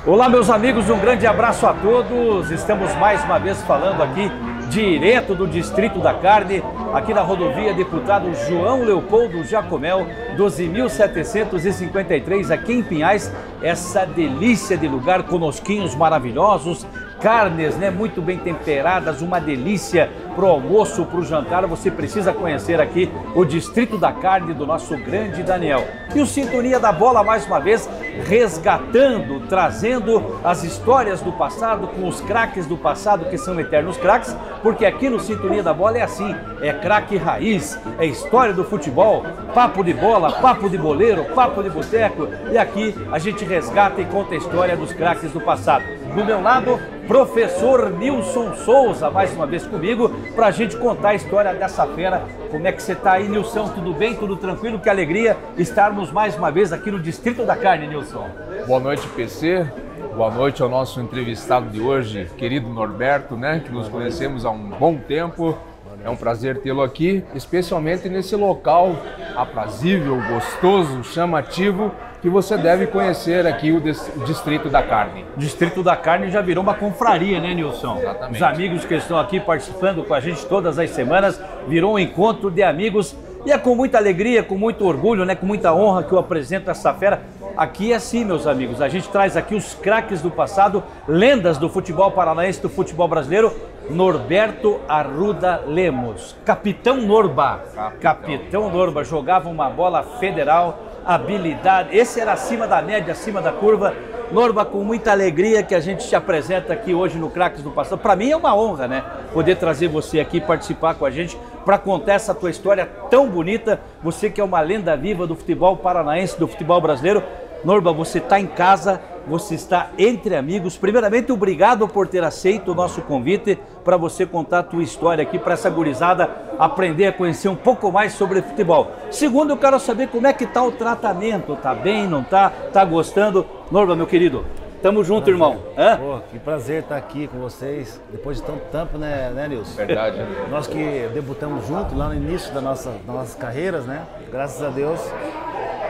Olá, meus amigos, um grande abraço a todos. Estamos mais uma vez falando aqui direto do Distrito da Carne, aqui na rodovia Deputado João Leopoldo Jacomel, 12.753, aqui em Pinhais. Essa delícia de lugar, conosquinhos maravilhosos, carnes, né, muito bem temperadas, uma delícia para o almoço, para o jantar. Você precisa conhecer aqui o Distrito da Carne do nosso grande Daniel. E o Sintonia da Bola, mais uma vez, resgatando, trazendo as histórias do passado, com os craques do passado, que são eternos craques, porque aqui no Sintonia da Bola é assim, é craque raiz, é história do futebol, papo de bola, papo de boleiro, papo de boteco, e aqui a gente resgata e conta a história dos craques do passado. Do meu lado, professor Nilson Souza, mais uma vez comigo, para a gente contar a história dessa fera. Como é que você está aí, Nilson? Tudo bem? Tudo tranquilo? Que alegria estarmos mais uma vez aqui no Distrito da Carne, Nilson. Boa noite, PC. Boa noite ao nosso entrevistado de hoje, querido Norberto, né? Que nos conhecemos há um bom tempo. É um prazer tê-lo aqui, especialmente nesse local aprazível, gostoso, chamativo, que você deve conhecer aqui, o Distrito da Carne. Distrito da Carne já virou uma confraria, né, Nilson? Exatamente. Os amigos que estão aqui participando com a gente todas as semanas, virou um encontro de amigos. E é com muita alegria, com muito orgulho, né, com muita honra que eu apresento essa fera. Aqui é assim, meus amigos, a gente traz aqui os craques do passado, lendas do futebol paranaense, do futebol brasileiro. Norberto Arruda Lemos, Capitão Norba. Capitão Norba, jogava uma bola federal, habilidade, esse era acima da média, acima da curva. Norba, com muita alegria que a gente te apresenta aqui hoje no Craques do Passado. Para mim é uma honra, né, poder trazer você aqui, participar com a gente, para contar essa tua história tão bonita. Você que é uma lenda viva do futebol paranaense, do futebol brasileiro. Norba, você está em casa, você está entre amigos. Primeiramente, obrigado por ter aceito o nosso convite para você contar a tua história aqui, para essa gurizada aprender a conhecer um pouco mais sobre futebol. Segundo, eu quero saber como é que está o tratamento. Tá bem, não tá? Tá gostando? Norba, meu querido, tamo junto, prazer, irmão. Pô, que prazer estar aqui com vocês, depois de tanto tempo, né, Nilson? Verdade. Nós que debutamos juntos lá no início das nossas carreiras, né? Graças a Deus.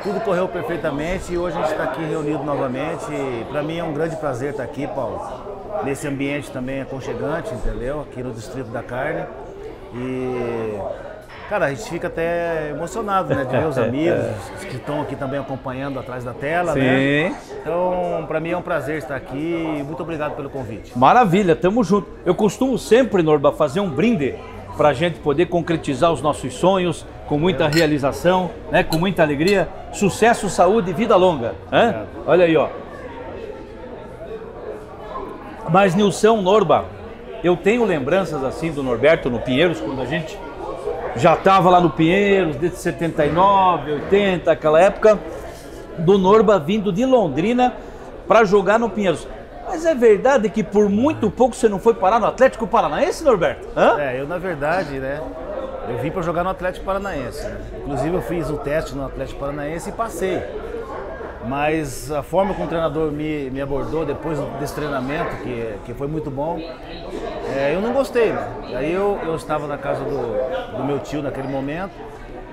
Tudo correu perfeitamente e hoje a gente está aqui reunido novamente. Para mim é um grande prazer estar aqui, Paulo, nesse ambiente também aconchegante, entendeu? Aqui no Distrito da Carne. E, cara, a gente fica até emocionado, né, de ver os amigos que estão aqui também acompanhando atrás da tela, sim, né? Então, para mim é um prazer estar aqui e muito obrigado pelo convite. Maravilha, tamo junto. Eu costumo sempre, Norba, fazer um brinde para a gente poder concretizar os nossos sonhos com muita realização, né, com muita alegria, sucesso, saúde e vida longa. Né? Olha aí, ó. Mas, Nilson, Norba, eu tenho lembranças assim do Norberto no Pinheiros, quando a gente já estava lá no Pinheiros, desde 79, 80, aquela época, do Norba vindo de Londrina para jogar no Pinheiros. Mas é verdade que por muito pouco você não foi parar no Atlético Paranaense, Norberto? Eu na verdade, né, eu vim para jogar no Atlético Paranaense. Né? Inclusive eu fiz o teste no Atlético Paranaense e passei. Mas a forma como o treinador me abordou depois desse treinamento, que foi muito bom, eu não gostei. Né? Aí eu estava na casa do meu tio naquele momento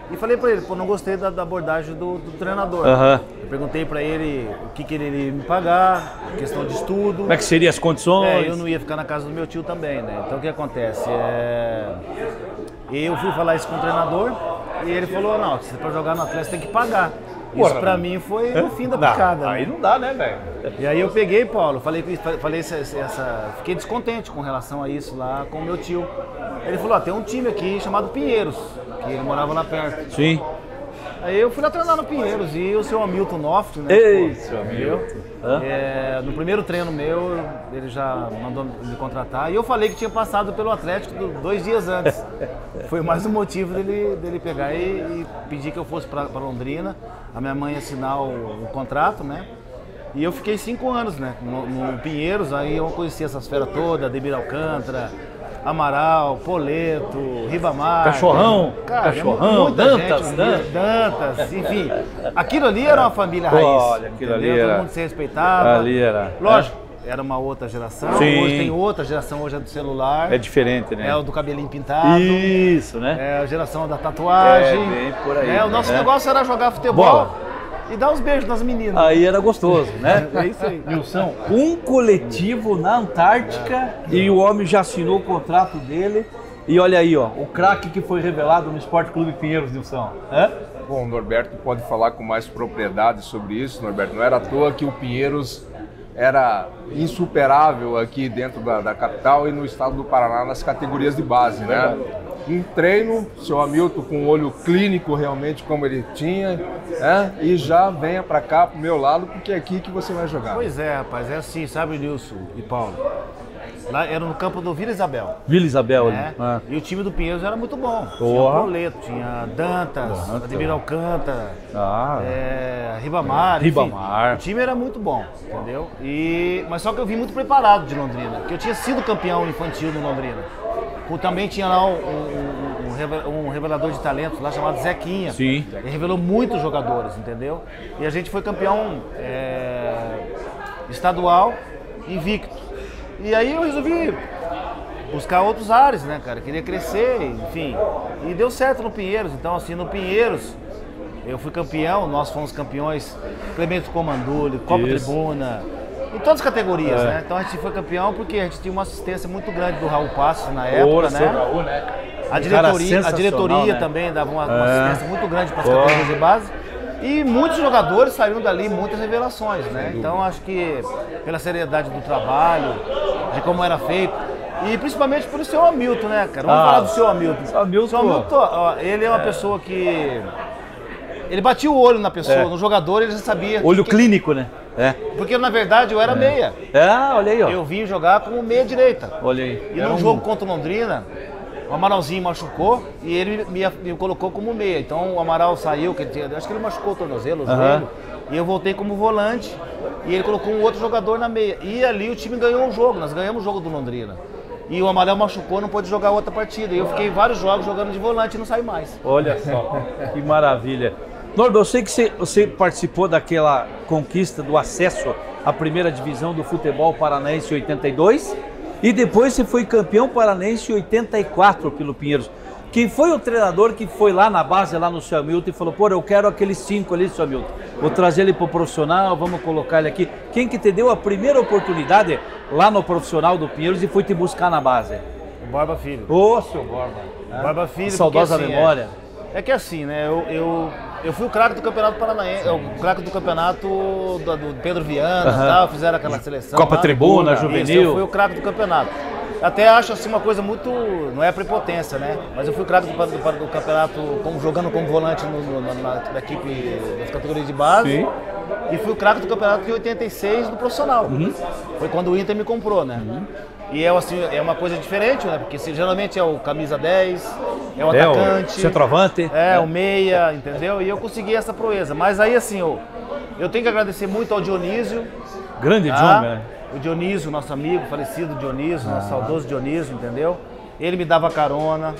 e falei para ele, pô, não gostei da abordagem do treinador. Eu perguntei para ele o que ele iria me pagar, questão de estudo. Como é que seriam as condições? Eu não ia ficar na casa do meu tio também, né? Então o que acontece? Eu fui falar isso com o treinador e ele falou, não, se para jogar no Atlético tem que pagar. Isso pra mim foi o fim da picada. Aí não dá, né, velho? E aí eu peguei, Paulo, fiquei descontente com relação a isso lá com o meu tio. Ele falou, tem um time aqui chamado Pinheiros, que ele morava lá perto. Sim. Aí eu fui lá treinar no Pinheiros e o seu Hamilton Noft, né? Ei, seu Hamilton. No primeiro treino meu, ele já mandou me contratar e eu falei que tinha passado pelo Atlético 2 dias antes. Foi mais um motivo dele pegar e pedir que eu fosse para Londrina, a minha mãe assinar o contrato, né? E eu fiquei 5 anos, né? No Pinheiros, aí eu conheci essas feras todas, Ademir Alcântara, Amaral, Poleto, Ribamar. Cachorrão, Dantas, Dantas, enfim. Aquilo ali era uma família raiz. Olha, aquilo ali era. Todo mundo se respeitava. Ali era. Lógico, era uma outra geração. Sim. Hoje tem outra geração, hoje é do celular. É diferente, né? É o do cabelinho pintado. Isso, né? É a geração da tatuagem. É, bem por aí. O nosso negócio era jogar futebol. E dar uns beijos nas meninas. Aí era gostoso, né? É isso aí. Nilson, um coletivo na Antártica e o homem já assinou o contrato dele. E olha aí, ó, o craque que foi revelado no Esporte Clube Pinheiros, Nilson. Bom, o Norberto pode falar com mais propriedade sobre isso, Norberto. Não era à toa que o Pinheiros era insuperável aqui dentro da capital e no estado do Paraná nas categorias de base, né? Um treino, seu Hamilton com um olho clínico realmente como ele tinha, né? E já venha para cá, pro meu lado, porque é aqui que você vai jogar. Pois é, rapaz, é assim, sabe, Nilson e Paulo? Lá era no campo do Vila Isabel. Vila Isabel, Né? ali. E o time do Pinheiros era muito bom. Tinha Porra. o Pauleto, tinha Dantas, Ademir Alcântara, Ribamar. enfim, o time era muito bom, entendeu? Mas só que eu vim muito preparado de Londrina, porque eu tinha sido campeão infantil no Londrina. Também tinha lá um revelador de talentos lá chamado Zequinha. Sim. Ele revelou muitos jogadores, entendeu? E a gente foi campeão estadual invicto. E aí eu resolvi buscar outros ares, né, cara? Queria crescer, enfim. E deu certo no Pinheiros. Então, assim, no Pinheiros, eu fui campeão, nós fomos campeões, Clemente Comandulho, Copa Tribuna, em todas as categorias, né? Então a gente foi campeão porque a gente tinha uma assistência muito grande do Raul Passos na época, né? Raul, né? A diretoria né? também dava uma assistência muito grande para as categorias de base. E muitos jogadores saíram dali, muitas revelações, né? Então acho que pela seriedade do trabalho, de como era feito, e principalmente pelo seu Hamilton, né, cara? Vamos falar do seu Hamilton. O seu Hamilton, ó, ele é uma pessoa que... Ele batia o olho na pessoa, no jogador ele já sabia... Olho clínico, né? Porque na verdade eu era meia. Olha aí, ó. Eu vim jogar como meia direita. Olha aí. E num jogo contra o Londrina, o Amaralzinho machucou e ele me colocou como meia. Então o Amaral saiu, acho que ele machucou o tornozelo, o joelho, e eu voltei como volante e ele colocou um outro jogador na meia. E ali o time ganhou um jogo, nós ganhamos o jogo do Londrina. E o Amaral machucou, não pôde jogar outra partida. E eu fiquei vários jogos jogando de volante e não saí mais. Olha só, que maravilha. Norberto, eu sei que você participou daquela conquista do acesso à primeira divisão do futebol paranaense em 82 e depois você foi campeão paranaense em 84 pelo Pinheiros. Quem foi o treinador que foi lá na base, lá no seu Hamilton e falou, pô, eu quero aqueles 5 ali, seu Hamilton, vou trazer ele pro profissional, vamos colocar ele aqui. Quem que te deu a primeira oportunidade lá no profissional do Pinheiros e foi te buscar na base? O Borba Filho. Ô, seu Borba. Borba Filho. Saudosa porque, assim, memória. É que assim, né, eu fui o craque do Campeonato Paranaense, o craque do campeonato do Pedro Viana, tal, fizeram aquela seleção. Copa lá, Tribuna, Juvenil. Eu fui o craque do campeonato. Até acho assim uma coisa muito, não é prepotência, né? Mas eu fui o craque do campeonato jogando como volante na equipe das categorias de base. Sim. E fui o craque do campeonato de 86 do profissional. Foi quando o Inter me comprou, né? E assim, é uma coisa diferente, né? Porque geralmente é o camisa 10, é o atacante, o centroavante, o meia, entendeu? E eu consegui essa proeza. Mas aí assim, eu tenho que agradecer muito ao Dionísio. Grande John, né? O Dionísio, nosso amigo, falecido Dionísio, nosso saudoso Dionísio, entendeu? Ele me dava carona,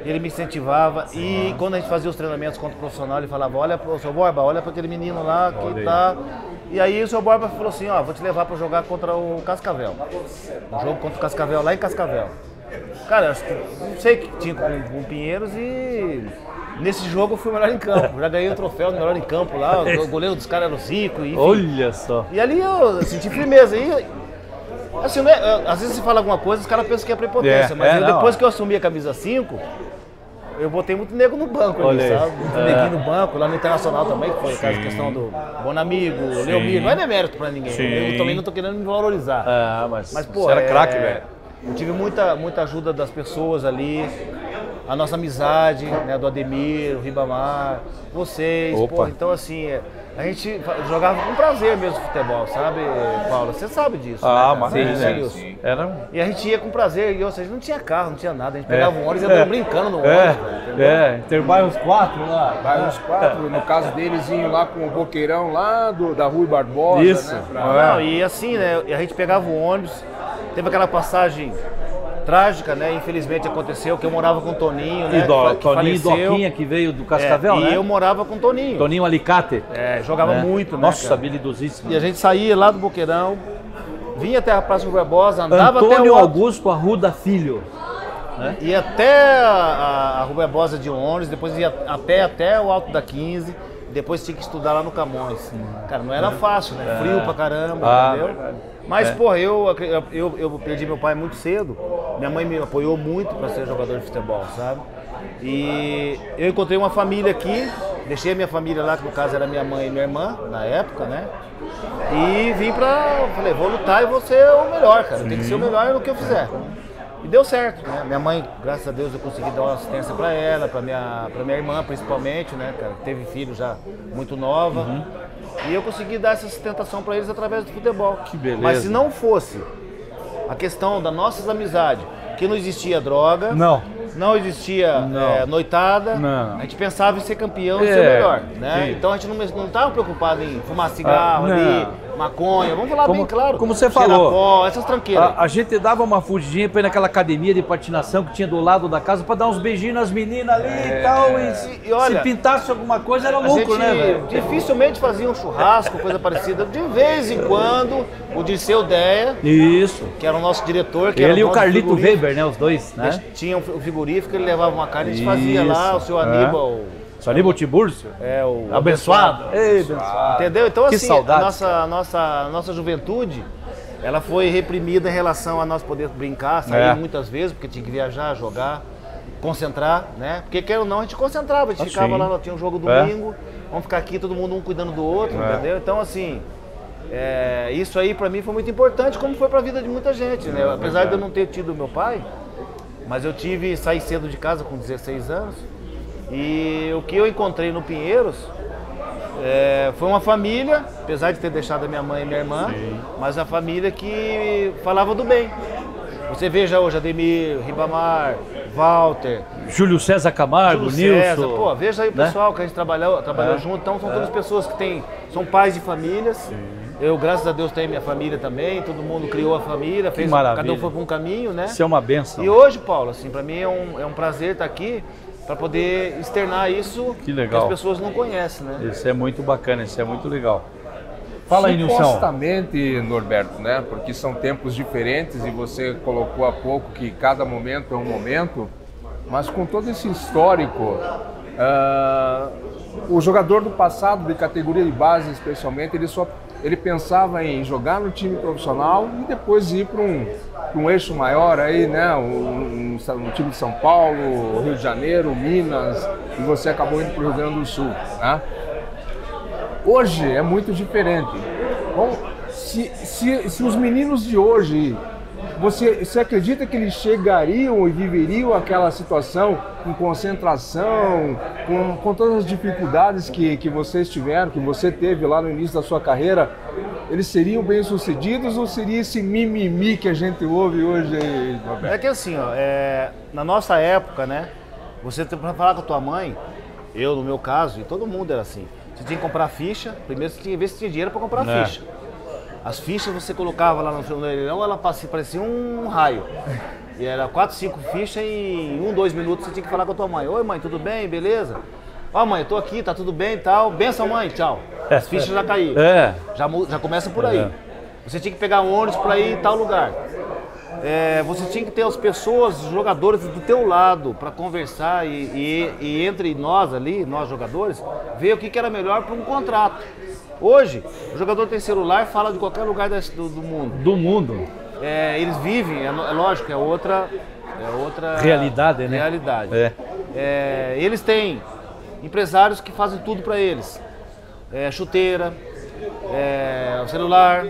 ele me incentivava e quando a gente fazia os treinamentos contra o profissional, ele falava, olha, seu Borba, olha para aquele menino lá que tá... E aí o seu Borba falou assim, ó, vou te levar para jogar contra o Cascavel. Um jogo contra o Cascavel, lá em Cascavel. Cara, eu não sei o que tinha com o Pinheiros e... Nesse jogo eu fui o melhor em campo, já ganhei o troféu do melhor em campo lá, o goleiro dos caras era o Zico, enfim. Olha só. E ali eu senti firmeza. E, assim, né, às vezes você fala alguma coisa, os caras pensam que é prepotência, mas depois que eu assumi a camisa 5, eu botei muito nego no banco ali, sabe? Muito neguinho no banco, lá no Internacional também, que foi a questão do Bonamigo, Leomir, não é demérito pra ninguém, eu também não tô querendo me valorizar. Mas pô, você era craque, velho. Eu tive muita ajuda das pessoas ali. A nossa amizade, né, do Ademir, o Ribamar, vocês, pô, então assim, a gente jogava com prazer mesmo futebol, sabe, Paulo? Você sabe disso, né? Sim. E a gente ia com prazer, ou seja, não tinha carro, não tinha nada, a gente pegava um ônibus e ia brincando no ônibus. Ter bairros 4 lá. Bairros 4, no caso deles, iam lá com o Boqueirão lá da Rui Barbosa, isso, né? Não, e assim, né, a gente pegava o ônibus, teve aquela passagem trágica, né? Infelizmente aconteceu que eu morava com o Toninho, né? Toninho e Doquinha, que veio do Cascavel, né? E eu morava com o Toninho. Toninho Alicate. Jogava muito, né? Nossa, habilidosíssimo. E a gente saía lá do Boqueirão, vinha até a Praça Rui Barbosa, andava até Antônio o Augusto Arruda Filho. Né? Ia até a Rui Barbosa de ônibus, depois ia a pé até o Alto da 15. depois tinha que estudar lá no Camões. Cara, não era fácil, né? Frio pra caramba, entendeu? Verdade. Mas, porra, eu perdi meu pai muito cedo. Minha mãe me apoiou muito para ser jogador de futebol, sabe? E eu encontrei uma família aqui, deixei a minha família lá, que no caso era minha mãe e minha irmã, na época, né? E vim falei, vou lutar e vou ser o melhor, cara. Tem que ser o melhor no que eu fizer. E deu certo, né? Minha mãe, graças a Deus, eu consegui dar uma assistência para ela, para minha irmã principalmente, né, cara? Teve filho já muito nova. E eu consegui dar essa sustentação para eles através do futebol. Que beleza. Mas se não fosse a questão das nossas amizades, que não existia droga, não existia noitada, a gente pensava em ser campeão e ser o melhor, né? Então a gente não estava preocupado em fumar cigarro ali, maconha, vamos falar bem claro. Como você falou, pó, essas tranqueiras. A gente dava uma fugidinha pra ir naquela academia de patinação que tinha do lado da casa pra dar uns beijinhos nas meninas ali e tal. E olha, se pintasse alguma coisa era lucro, né, velho? Dificilmente fazia um churrasco, coisa parecida. De vez em quando, o Dirceu Deia, que era o nosso diretor, que ele e o Carlito Weber, né, os dois, né? Tinha o frigorífico, ele levava uma carne, a gente fazia lá, o seu Aníbal. Seu Aníbal Tiburcio? O abençoado. Ei, abençoado. Entendeu? Então, que assim, saudade. a nossa juventude, ela foi reprimida em relação a nós poder brincar, sair muitas vezes, porque tinha que viajar, jogar, concentrar, né? Porque quer ou não, a gente concentrava, a gente ficava lá, tinha um jogo domingo, vamos ficar aqui, todo mundo um cuidando do outro, entendeu? Então, assim, isso aí pra mim foi muito importante, como foi pra vida de muita gente, né? Apesar de eu não ter tido meu pai, mas eu saí cedo de casa com 16 anos, e o que eu encontrei no Pinheiros foi uma família, apesar de ter deixado a minha mãe e minha irmã, mas a família que falava do bem. Você veja hoje Ademir, Ribamar, Walter, Júlio César Camargo, Nilson. Pô, veja aí o pessoal que a gente trabalhou junto, então são todas pessoas que são pais de famílias. Eu, graças a Deus, tenho minha família também, todo mundo criou a família, cada um foi para um caminho, né? Isso é uma benção. E hoje, Paulo, assim, para mim é um prazer estar aqui para poder externar isso que as pessoas não conhecem, né? Isso é muito bacana, isso é muito legal. Fala aí, Nilson. Supostamente, Norberto, né? Porque são tempos diferentes e você colocou há pouco que cada momento é um momento, mas com todo esse histórico, o jogador do passado, de categoria de base especialmente, ele pensava em jogar no time profissional e depois ir para um eixo maior aí, né? Um time de São Paulo, Rio de Janeiro, Minas, e você acabou indo para o Rio Grande do Sul, né? Hoje é muito diferente. Bom, se os meninos de hoje, você acredita que eles chegariam e viveriam aquela situação com concentração, com todas as dificuldades que vocês tiveram, que você teve lá no início da sua carreira, eles seriam bem-sucedidos ou seria esse mimimi que a gente ouve hoje aí, Roberto? É que assim, na nossa época, né, você tem para falar com a tua mãe, eu no meu caso, e todo mundo era assim, você tinha que comprar ficha, primeiro você tinha que ver se tinha dinheiro para comprar ficha. As fichas você colocava lá no leilão, ela parecia um raio. E era 4, 5 fichas e em 1, 2 minutos você tinha que falar com a tua mãe. Oi mãe, tudo bem? Beleza? Ó mãe, eu tô aqui, tá tudo bem e tal. Benção mãe, tchau. As fichas já caíram. Já começa por aí. Você tinha que pegar um ônibus para ir em tal lugar. Você tinha que ter as pessoas, os jogadores do teu lado para conversar e entre nós ali, nós jogadores, ver o que era melhor para um contrato. Hoje, o jogador tem celular e fala de qualquer lugar do mundo. Do mundo. Eles vivem, é lógico, é outra realidade, né? Realidade. Eles têm empresários que fazem tudo para eles. Chuteira, celular.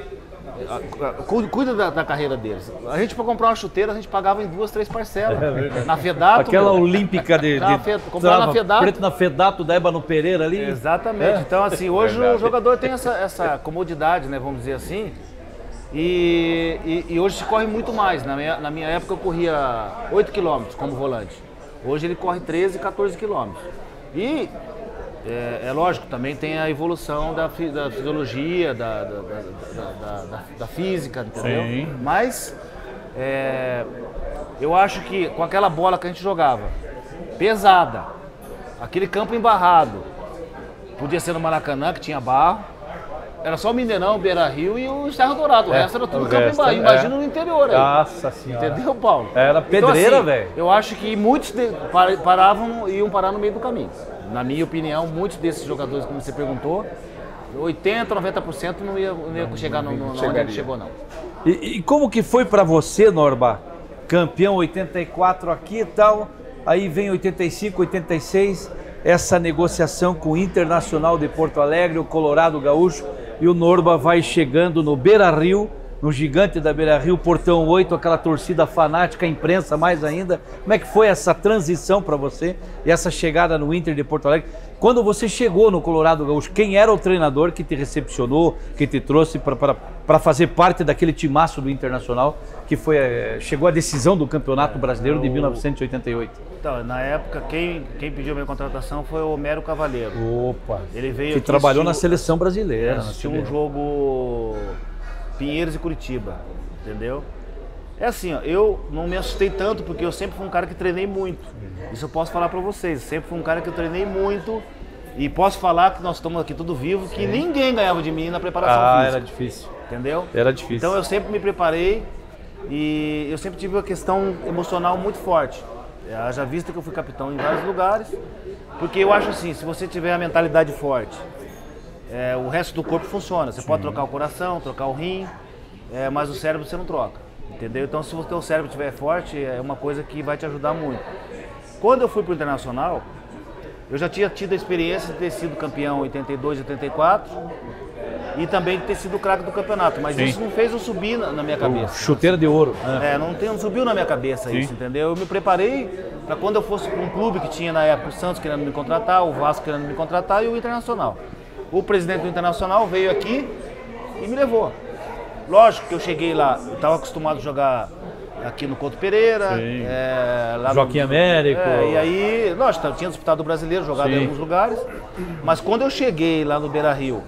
Cuida da carreira deles. A gente, para comprar uma chuteira, a gente pagava em 2, 3 parcelas. Na Fedato. Aquela olímpica comprar na Fedato. Preto na Fedato da Ébano Pereira ali. Exatamente. Então, assim, hoje o jogador tem essa comodidade, né, vamos dizer assim. E hoje se corre muito mais. Na minha época eu corria 8 km como volante. Hoje ele corre 13, 14 km. E é lógico, também tem a evolução da fisiologia, da física, entendeu? Sim. Mas eu acho que com aquela bola que a gente jogava, pesada, aquele campo embarrado, podia ser no Maracanã, que tinha barro, era só o Mineirão, o Beira-Rio e o Serra Dourado, o resto era tudo campo embarrado, imagina no interior aí. Nossa Senhora. Entendeu, Paulo? Era pedreira, então, assim, velho. Eu acho que muitos iam parar no meio do caminho. Na minha opinião, muitos desses jogadores, como você perguntou, 80%, 90% não ia chegar onde ele chegou, não. E como que foi para você, Norba? Campeão 84 aqui e tal, aí vem 85, 86, essa negociação com o Internacional de Porto Alegre, o Colorado Gaúcho, e o Norba vai chegando no Beira-Rio, no gigante da Beira-Rio, Portão 8, aquela torcida fanática, a imprensa mais ainda. Como é que foi essa transição para você e essa chegada no Inter de Porto Alegre? Quando você chegou no Colorado Gaúcho, quem era o treinador que te recepcionou, que te trouxe para fazer parte daquele timaço do Internacional, que chegou à decisão do Campeonato Brasileiro de 1988? Então, na época, quem pediu a minha contratação foi o Homero Cavaleiro. Opa! Ele veio que aqui, trabalhou na seleção brasileira. Assistiu um jogo Pinheiros e Curitiba, entendeu? É assim, ó, eu não me assustei tanto porque eu sempre fui um cara que treinei muito. Isso eu posso falar pra vocês, sempre fui um cara que eu treinei muito e posso falar que nós estamos aqui tudo vivo, que ninguém ganhava de mim na preparação física. Era difícil. Entendeu? Era difícil. Então eu sempre me preparei e eu sempre tive uma questão emocional muito forte. Já visto que eu fui capitão em vários lugares, porque eu acho assim, se você tiver a mentalidade forte, o resto do corpo funciona. Você pode trocar o coração, trocar o rim, mas o cérebro você não troca, entendeu? Então se o teu cérebro estiver forte, é uma coisa que vai te ajudar muito. Quando eu fui para o Internacional, eu já tinha tido a experiência de ter sido campeão em 82, 84 e também de ter sido o craque do campeonato, mas isso não fez eu subir na minha cabeça. Chuteira de ouro. Não subiu na minha cabeça isso, entendeu? Eu me preparei para quando eu fosse para um clube que tinha na época o Santos querendo me contratar, o Vasco querendo me contratar e o Internacional. O presidente do Internacional veio aqui e me levou. Lógico que eu cheguei lá, eu estava acostumado a jogar aqui no Couto Pereira, lá Joaquim Américo. E aí, lógico, eu tinha disputado o Brasileiro, jogado em alguns lugares, mas quando eu cheguei lá no Beira-Rio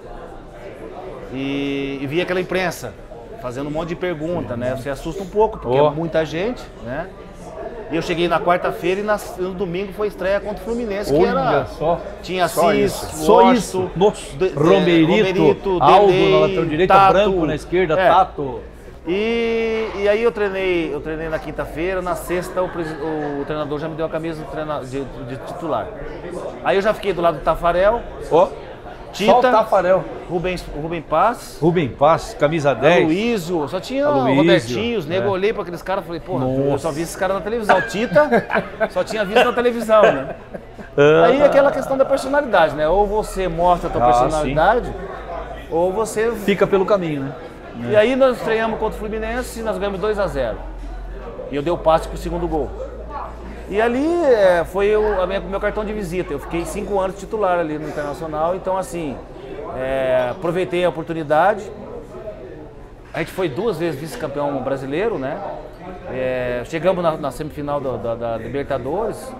e vi aquela imprensa fazendo um monte de pergunta, né? Você assusta um pouco, porque é muita gente, né? E eu cheguei na quarta-feira e no domingo foi a estreia contra o Fluminense, que era... Tinha Assis, Romerito, Aldo na lateral direita, Tato, Branco na esquerda, Tato. E aí eu treinei na quinta-feira, na sexta o treinador já me deu a camisa de titular. Aí eu já fiquei do lado do Tafarel. Tita, só o Tafarel. Rubem Paz. Rubem Paz, camisa 10. Aloísio, só tinha o Robertinho, os nego. Eu olhei para aqueles caras e falei, porra, eu só vi esses caras na televisão. Tita, só tinha visto na televisão, né? Aí aquela questão da personalidade, né? Ou você mostra a tua personalidade, ou você... fica pelo caminho, né? E aí nós estreamos contra o Fluminense e nós ganhamos 2-0. E eu dei o passe pro segundo gol. E ali foi o meu cartão de visita. Eu fiquei 5 anos titular ali no Internacional, então assim, aproveitei a oportunidade. A gente foi 2 vezes vice-campeão brasileiro, né? Chegamos na semifinal da Libertadores,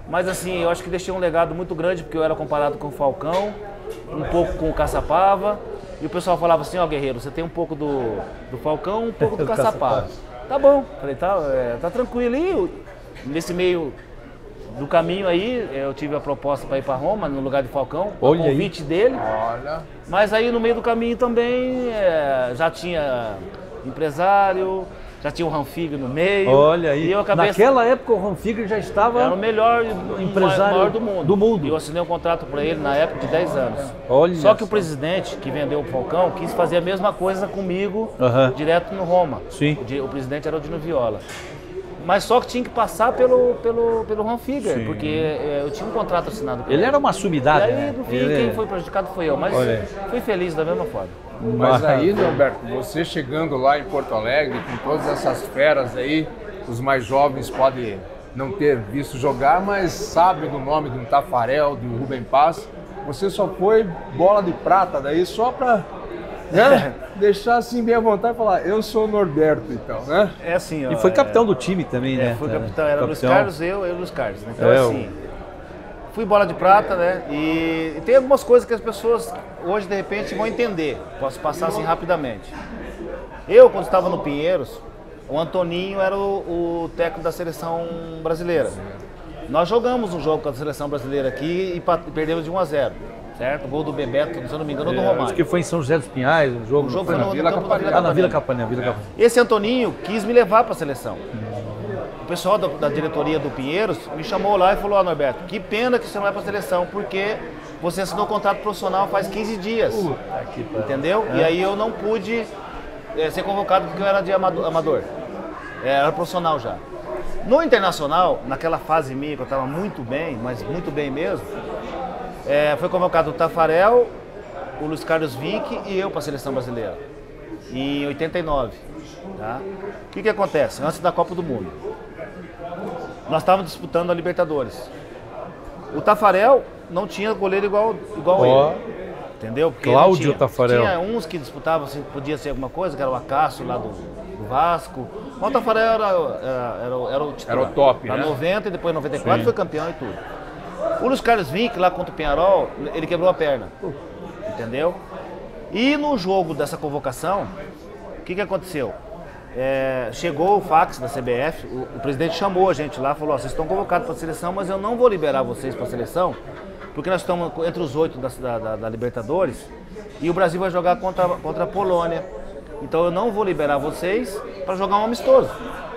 mas assim, eu acho que deixei um legado muito grande, porque eu era comparado com o Falcão, um pouco com o Caçapava, e o pessoal falava assim, Guerreiro, você tem um pouco do Falcão, um pouco do Caçapava. Tá bom, falei, tá tranquilo. E nesse meio do caminho aí, eu tive a proposta para ir para Roma, no lugar de Falcão, o convite dele. Mas aí no meio do caminho também já tinha empresário, já tinha o Ranfiger no meio. Olha aí, e eu acabei naquela época o Ranfiger já estava... Era o melhor empresário maior do mundo. E eu assinei um contrato para ele na época de 10 anos. Só que o presidente que vendeu o Falcão quis fazer a mesma coisa comigo, direto no Roma. O presidente era o Dino Viola. Mas só que tinha que passar pelo Ranfiger, porque eu tinha um contrato assinado com ele. Ele era uma sumidade, e aí, no fim, quem foi prejudicado foi eu, mas fui feliz da mesma forma. Mas aí, Norberto, você chegando lá em Porto Alegre, com todas essas feras aí, os mais jovens podem não ter visto jogar, mas sabem do nome do Tafarel, do Rubem Paz. Você só foi bola de prata daí só para... deixar assim bem à vontade e falar, eu sou o Norberto, então, né? É assim, ó. E foi capitão do time também, né? Foi capitão, era Luiz Carlos, eu e Luiz Carlos. Né? Então, assim, fui bola de prata, né? E tem algumas coisas que as pessoas hoje, de repente, vão entender. Posso passar assim rapidamente. Eu, quando estava no Pinheiros, o Antoninho era o técnico da seleção brasileira. Nós jogamos um jogo com a seleção brasileira aqui e perdemos de 1-0. Certo? O gol do Bebeto, se eu não me engano, do Romário. Acho que foi em São José dos Pinhais, o jogo. O jogo foi na Vila Capanema. Esse Antoninho quis me levar para a seleção. o pessoal da diretoria do Pinheiros me chamou lá e falou, ó, Norberto, que pena que você não vai para a seleção, porque você assinou contrato profissional faz 15 dias, entendeu? E aí eu não pude ser convocado porque eu era de amador, era profissional já. No Internacional, naquela fase minha que eu estava muito bem, mas muito bem mesmo, foi convocado o Tafarel, o Luiz Carlos Vinck e eu para a seleção brasileira, em 89. Tá? O que acontece? Antes da Copa do Mundo, nós estávamos disputando a Libertadores. O Tafarel não tinha goleiro igual ele, entendeu? Porque Cláudio Tafarel. Tinha uns que disputavam, assim, podia ser alguma coisa, que era o Acácio lá do Vasco. O Tafarel era o titular. Era o top, né? 90 e depois 94 Sim. foi campeão e tudo. O Luiz Carlos Vinck, lá contra o Peñarol, ele quebrou a perna, entendeu? E no jogo dessa convocação, o que aconteceu? Chegou o fax da CBF, o presidente chamou a gente lá e falou, vocês estão convocados para a seleção, mas eu não vou liberar vocês para a seleção, porque nós estamos entre os 8 da Libertadores e o Brasil vai jogar contra a Polônia. Então eu não vou liberar vocês para jogar um amistoso.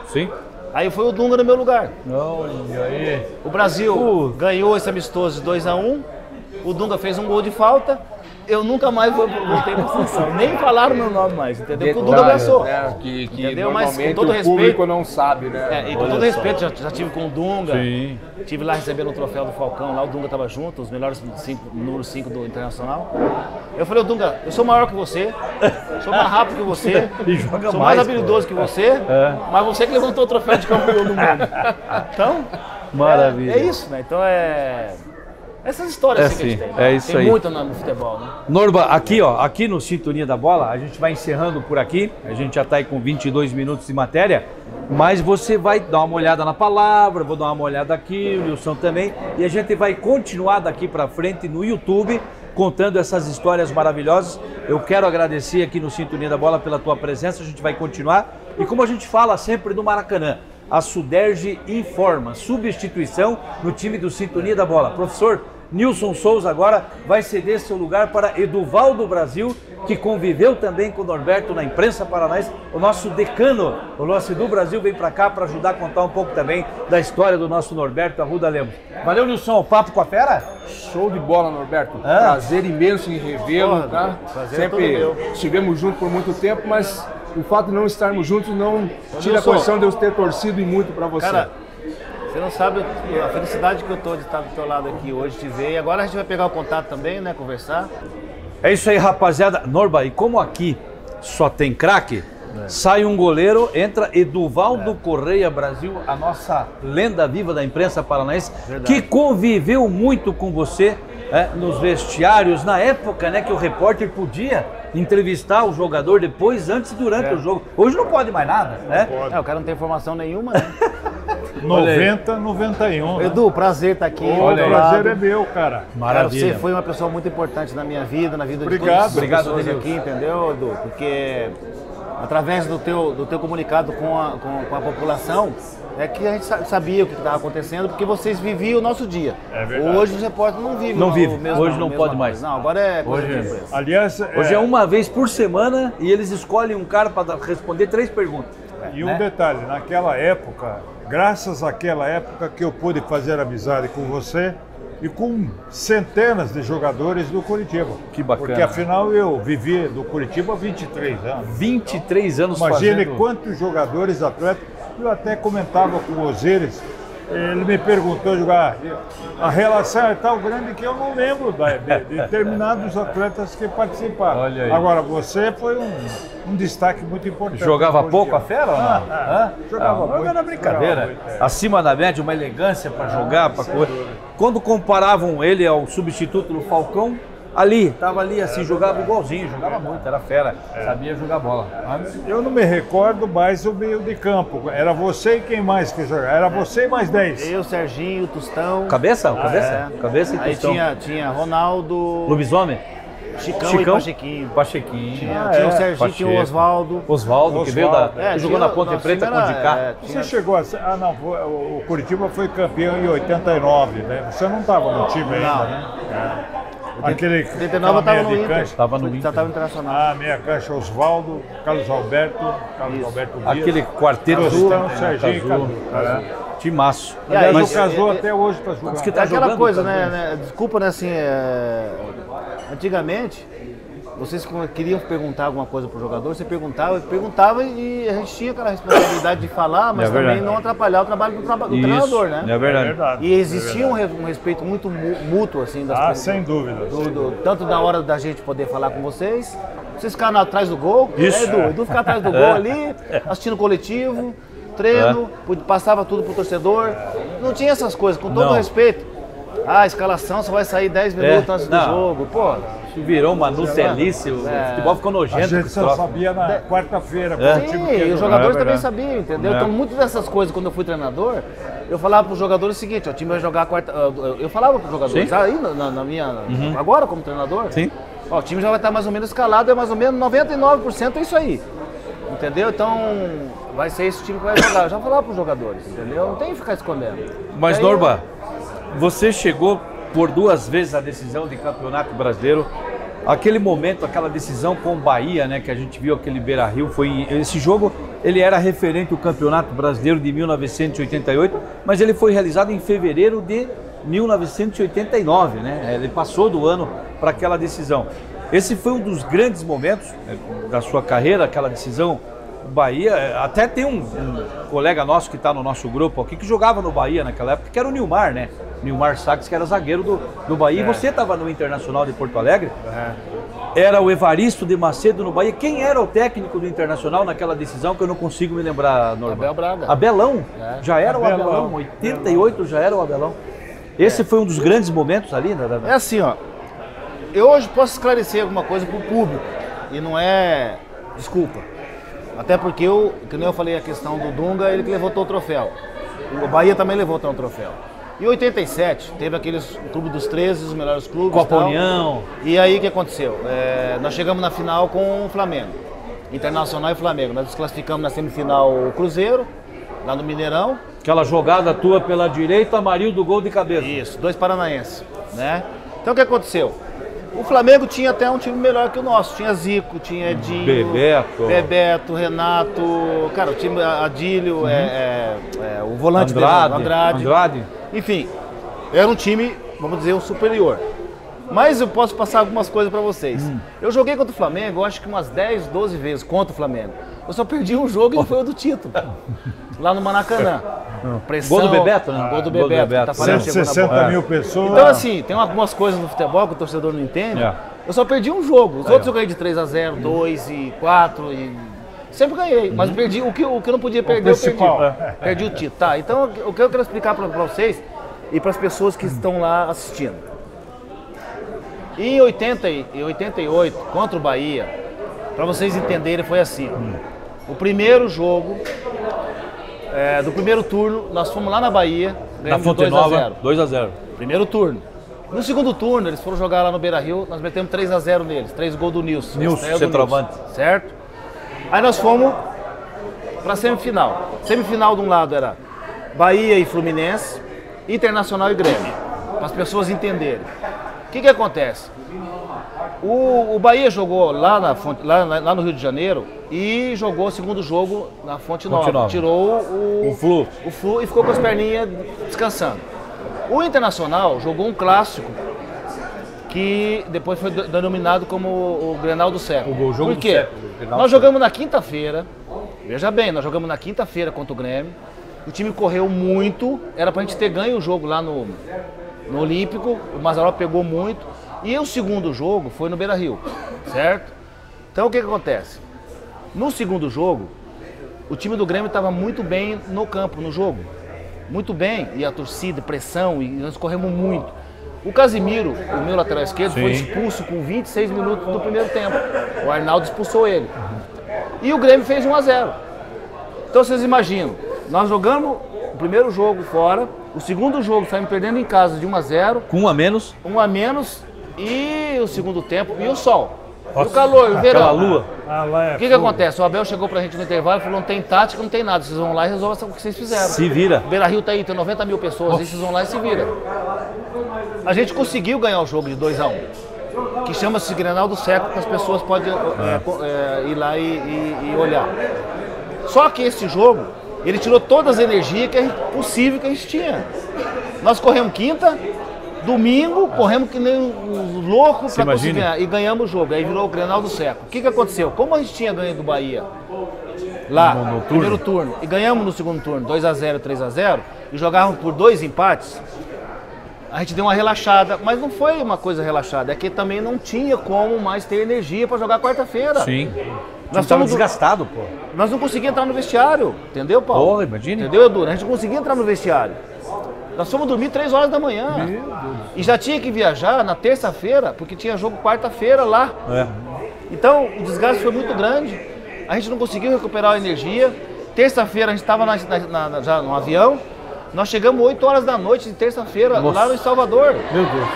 Sim. Aí foi o Dunga no meu lugar. Olha aí. O Brasil ganhou esse amistoso de 2-1, o Dunga fez um gol de falta, eu nunca mais voltei para a seleção. Nem falaram meu nome mais, entendeu? Porque o Dunga abraçou. Que Entendeu? Mas normalmente com todo o respeito, público não sabe, né? e com todo respeito, já tive com o Dunga, Sim. tive lá recebendo o troféu do Falcão, lá o Dunga estava junto, os melhores número 5 do Internacional. Eu falei, Dunga, eu sou maior que você, sou mais rápido que você, E joga sou mais mais, habilidoso que você, mas você que levantou o troféu de campeão do mundo. Então, Maravilha. é isso, né? Então essas histórias assim que a gente tem. Né? Isso tem aí. muito no futebol, né? Norba, aqui no Sintonia da Bola, a gente vai encerrando por aqui, a gente já está aí com 22 minutos de matéria, mas você vai dar uma olhada na palavra, vou dar uma olhada aqui, o Nilson também, e a gente vai continuar daqui para frente no YouTube, contando essas histórias maravilhosas. Eu quero agradecer aqui no Sintonia da Bola pela tua presença, a gente vai continuar, e como a gente fala sempre do Maracanã, a Suderge informa, substituição no time do Sintonia da Bola. Professor Nilson Souza agora vai ceder seu lugar para Eduval do Brasil, que conviveu também com o Norberto na imprensa paranaense. O nosso decano, o nosso Edu Brasil, vem para cá para ajudar a contar um pouco também da história do nosso Norberto Arruda Lemos. Valeu, Nilson, o papo com a fera? Show de bola, Norberto. Prazer imenso em revê-lo, tá? Sempre estivemos juntos por muito tempo, mas o fato de não estarmos juntos não tira a condição de eu ter torcido e muito para você. Cara, você não sabe a felicidade que eu tô de estar do teu lado aqui hoje, te ver. E agora a gente vai pegar o contato também, né? Conversar. É isso aí, rapaziada. Norba, e como aqui só tem craque, sai um goleiro, entra Eduvaldo Correia Brasil, a nossa lenda viva da imprensa paranaense, que conviveu muito com você nos vestiários, na época, né, que o repórter podia entrevistar o jogador depois, antes e durante o jogo. Hoje não pode mais nada, né? O cara não tem informação nenhuma, né? 90, 91. Né? Edu, prazer estar aqui. O prazer é meu, cara. Maravilha. Você foi uma pessoa muito importante na minha vida, na vida Obrigado. de todas as pessoas Deus. aqui, entendeu, Edu? Porque através do teu comunicado com a população, é que a gente sabia o que estava acontecendo, porque vocês viviam o nosso dia. É verdade. Hoje os repórteres não vivem. Não o vive. mesmo- Hoje não a mesma pode coisa. mais. Não, agora é coisa de imprensa. Aliás, Hoje é uma vez por semana e eles escolhem um cara para responder 3 perguntas. e um detalhe, naquela época, graças àquela época que eu pude fazer amizade com você e com centenas de jogadores do Curitiba. Que bacana. Porque afinal eu vivi do Curitiba há 23 anos. 23 anos Imagine fazendo... quantos jogadores, atletas. Eu até comentava com o Osiris, ele me perguntou jogar. A relação é tão grande que eu não lembro de determinados atletas que participaram. Olha aí. Agora, você foi um destaque muito importante. Jogava no pouco a Curitiba. fera ou não? Jogava muito. Era brincadeira. Jogava muito, Acima da média, uma elegância para jogar, para correr. Quando comparavam ele ao substituto do Falcão, estava ali assim, jogava igualzinho, jogava muito, era fera, sabia jogar bola. Eu não me recordo mais o meio de campo. Era você e quem mais que jogava? Era você e mais 10. Eu, Serginho, Tostão. Cabeça? Cabeça? É. Cabeça e Aí Tostão. tinha Ronaldo, Lobisomem? Chicão e Pachequinho. Pachequinho. Tinha o Serginho, tinha o Oswaldo. Oswaldo, que veio da... É, jogou tinha- na Ponte nosso Preta time com o era- Dicá. Você chegou a... Ah, não. O Curitiba foi campeão em 89, né? Você não estava no time ainda, Não. né? Aquele, 89 eu tava no meia de Inter. cancha. Tava no Já Inter. tava no Internacional. Ah, meia cancha, Osvaldo, Carlos Alberto Dias. Aquele quarteto Tostão, azul, Serginho e azul. Cadu. Timaço. E aí, Mas eu- casou até hoje, tá jogando. que É tá aquela jogando, coisa, tá né? Desculpa, né? Assim, antigamente, vocês queriam perguntar alguma coisa pro jogador, você perguntava e a gente tinha aquela responsabilidade de falar, mas É também verdade. não atrapalhar o trabalho do treinador, né? É verdade. E existia um respeito muito mútuo, assim, das Ah, pessoas. sem dúvida. Tanto da hora da gente poder falar com vocês ficaram atrás do gol, Isso. né, Edu ficava atrás do gol ali, assistindo o coletivo, treino, passava tudo pro torcedor. Não tinha essas coisas, com todo Não. respeito. Ah, a escalação só vai sair 10 minutos antes do não. jogo. Pô, Isso virou uma nutelice, o futebol ficou A nojento. gente com só esse troço. sabia na quarta-feira. qual time que ia sim, e os jogar. jogadores É também verdade. sabiam, entendeu? É. Então, muitas dessas coisas, quando eu fui treinador, eu falava pros jogadores o seguinte: ó, o time vai jogar a quarta. Eu falava pros jogadores, Sim. aí na minha. Agora, como treinador, Sim. ó, o time já vai estar mais ou menos escalado, é mais ou menos 99% é isso aí. Entendeu? Então, vai ser esse time que vai jogar. Eu já falava pros jogadores, entendeu? Não tem que ficar escondendo. Mas, Aí, Norba, você chegou por 2 vezes a decisão de campeonato brasileiro. Aquele momento, aquela decisão com o Bahia, né, que a gente viu aquele Beira-Rio, esse jogo, ele era referente ao Campeonato Brasileiro de 1988, mas ele foi realizado em fevereiro de 1989, né? Ele passou do ano para aquela decisão. Esse foi um dos grandes momentos da sua carreira, aquela decisão. O Bahia, até tem um colega nosso que está no nosso grupo aqui, que jogava no Bahia naquela época, que era o Nilmar, né? Nilmar Sacks, que era zagueiro do Bahia. E você estava no Internacional de Porto Alegre. Era o Evaristo de Macedo no Bahia. Quem era o técnico do Internacional naquela decisão que eu não consigo me lembrar, Norma? Abel Braga. Abelão? Já era o Abelão. Abelão. 88 já era o Abelão. Esse foi um dos grandes momentos ali, né? É assim, ó. Eu hoje posso esclarecer alguma coisa pro público. E não é desculpa. Até porque que nem eu falei a questão do Dunga, ele que levantou o troféu. O Bahia também levantou um troféu. Em 87, teve aqueles Clube dos 13, os melhores clubes. Copa e tal. União. E aí o que aconteceu? Nós chegamos na final com o Flamengo. Internacional e Flamengo. Nós desclassificamos na semifinal o Cruzeiro, lá no Mineirão. Aquela jogada tua pela direita, Amarildo, gol de cabeça. Isso, 2 paranaenses, né? Então o que aconteceu? O Flamengo tinha até um time melhor que o nosso. Tinha Zico, tinha Edinho, Bebeto, Renato, cara, o time Adílio, o volante Andrade. Enfim, era um time, vamos dizer, um superior. Mas eu posso passar algumas coisas pra vocês. Eu joguei contra o Flamengo, eu acho que umas 10, 12 vezes contra o Flamengo. Eu só perdi um jogo e foi o do título. Lá no Maracanã. Pressão, Gol do Bebeto, né? Gol do Gol do Bebeto. Bebeto. Tafarel chegou na 160 bola. mil pessoas. Então, assim, tem algumas coisas no futebol que o torcedor não entende. É. Eu só perdi um jogo. Os outros eu ganhei de 3-0, 2 e 4 e... Sempre ganhei, mas perdi o que eu não podia perder, eu perdi. principal. Perdi o título. Tá, então o que eu quero explicar pra vocês e para as pessoas que estão lá assistindo. Em 80 e 88, contra o Bahia, para vocês entenderem, foi assim. Ó. O primeiro jogo do primeiro turno, nós fomos lá na Bahia, Na ganhamos Fonte 2-0. Nova, 2-0. Primeiro turno. No segundo turno, eles foram jogar lá no Beira-Rio, nós metemos 3-0 neles, 3 gols do Nilson. Nilson, estreia do centroavante. Nilson, certo? Aí nós fomos para semifinal. Semifinal de um lado era Bahia e Fluminense, Internacional e Grêmio, para as pessoas entenderem. O que acontece? O Bahia jogou lá, lá no Rio de Janeiro e jogou o segundo jogo na Fonte Nova. Tirou O Flu. o Flu e ficou com as perninhas descansando. O Internacional jogou um clássico que depois foi denominado como o Grenal do século. O jogo Por do quê? século, o Grenal Nós do jogamos na quinta-feira, veja bem, nós jogamos na quinta-feira contra o Grêmio, o time correu muito, era pra gente ter ganho o jogo lá no Olímpico, o Mazzaropi pegou muito, e o segundo jogo foi no Beira-Rio, certo? Então o que acontece? No segundo jogo, o time do Grêmio estava muito bem no campo, no jogo. Muito bem, e a torcida, pressão, e nós corremos muito. O Casimiro, o meu lateral esquerdo, foi expulso com 26 minutos do primeiro tempo. O Arnaldo expulsou ele. E o Grêmio fez 1-0. Então vocês imaginam, nós jogamos o primeiro jogo fora, o segundo jogo saímos perdendo em casa de 1-0. Com 1 a menos. 1 a menos, e o segundo tempo, e o sol. E o calor, o verão. Aquela lua. Ah, lá é O que acontece? O Abel chegou pra gente no intervalo e falou: não tem tática, não tem nada. Vocês vão lá e resolvem o que vocês fizeram. Se vira. O Beira-Rio tá aí, tem 90 mil pessoas, aí vocês vão lá e se viram. A gente conseguiu ganhar o jogo de 2-1, que chama-se Grenal do Século, que as pessoas podem ir lá e olhar. Só que esse jogo, ele tirou todas as energias possível que a gente tinha. Nós corremos quinta, domingo, corremos que nem os loucos para conseguir ganhar, e ganhamos o jogo. Aí virou o Grenal do Século. O que aconteceu? Como a gente tinha ganho do Bahia lá no primeiro turno e ganhamos no segundo turno 2-0, 3-0 e jogávamos por 2 empates, a gente deu uma relaxada, mas não foi uma coisa relaxada, é que também não tinha como mais ter energia para jogar quarta-feira. Sim. Nós estamos desgastados, pô. Nós não conseguíamos entrar no vestiário, entendeu, Paulo? Porra, imagina. Entendeu, Edu? A gente não conseguia entrar no vestiário. Nós fomos dormir 3 horas da manhã. E já tinha que viajar na terça-feira, porque tinha jogo quarta-feira lá. Então, o desgaste foi muito grande. A gente não conseguiu recuperar a energia. Terça-feira a gente estava já no avião. Nós chegamos 8 horas da noite de terça-feira lá no Salvador. Meu Deus.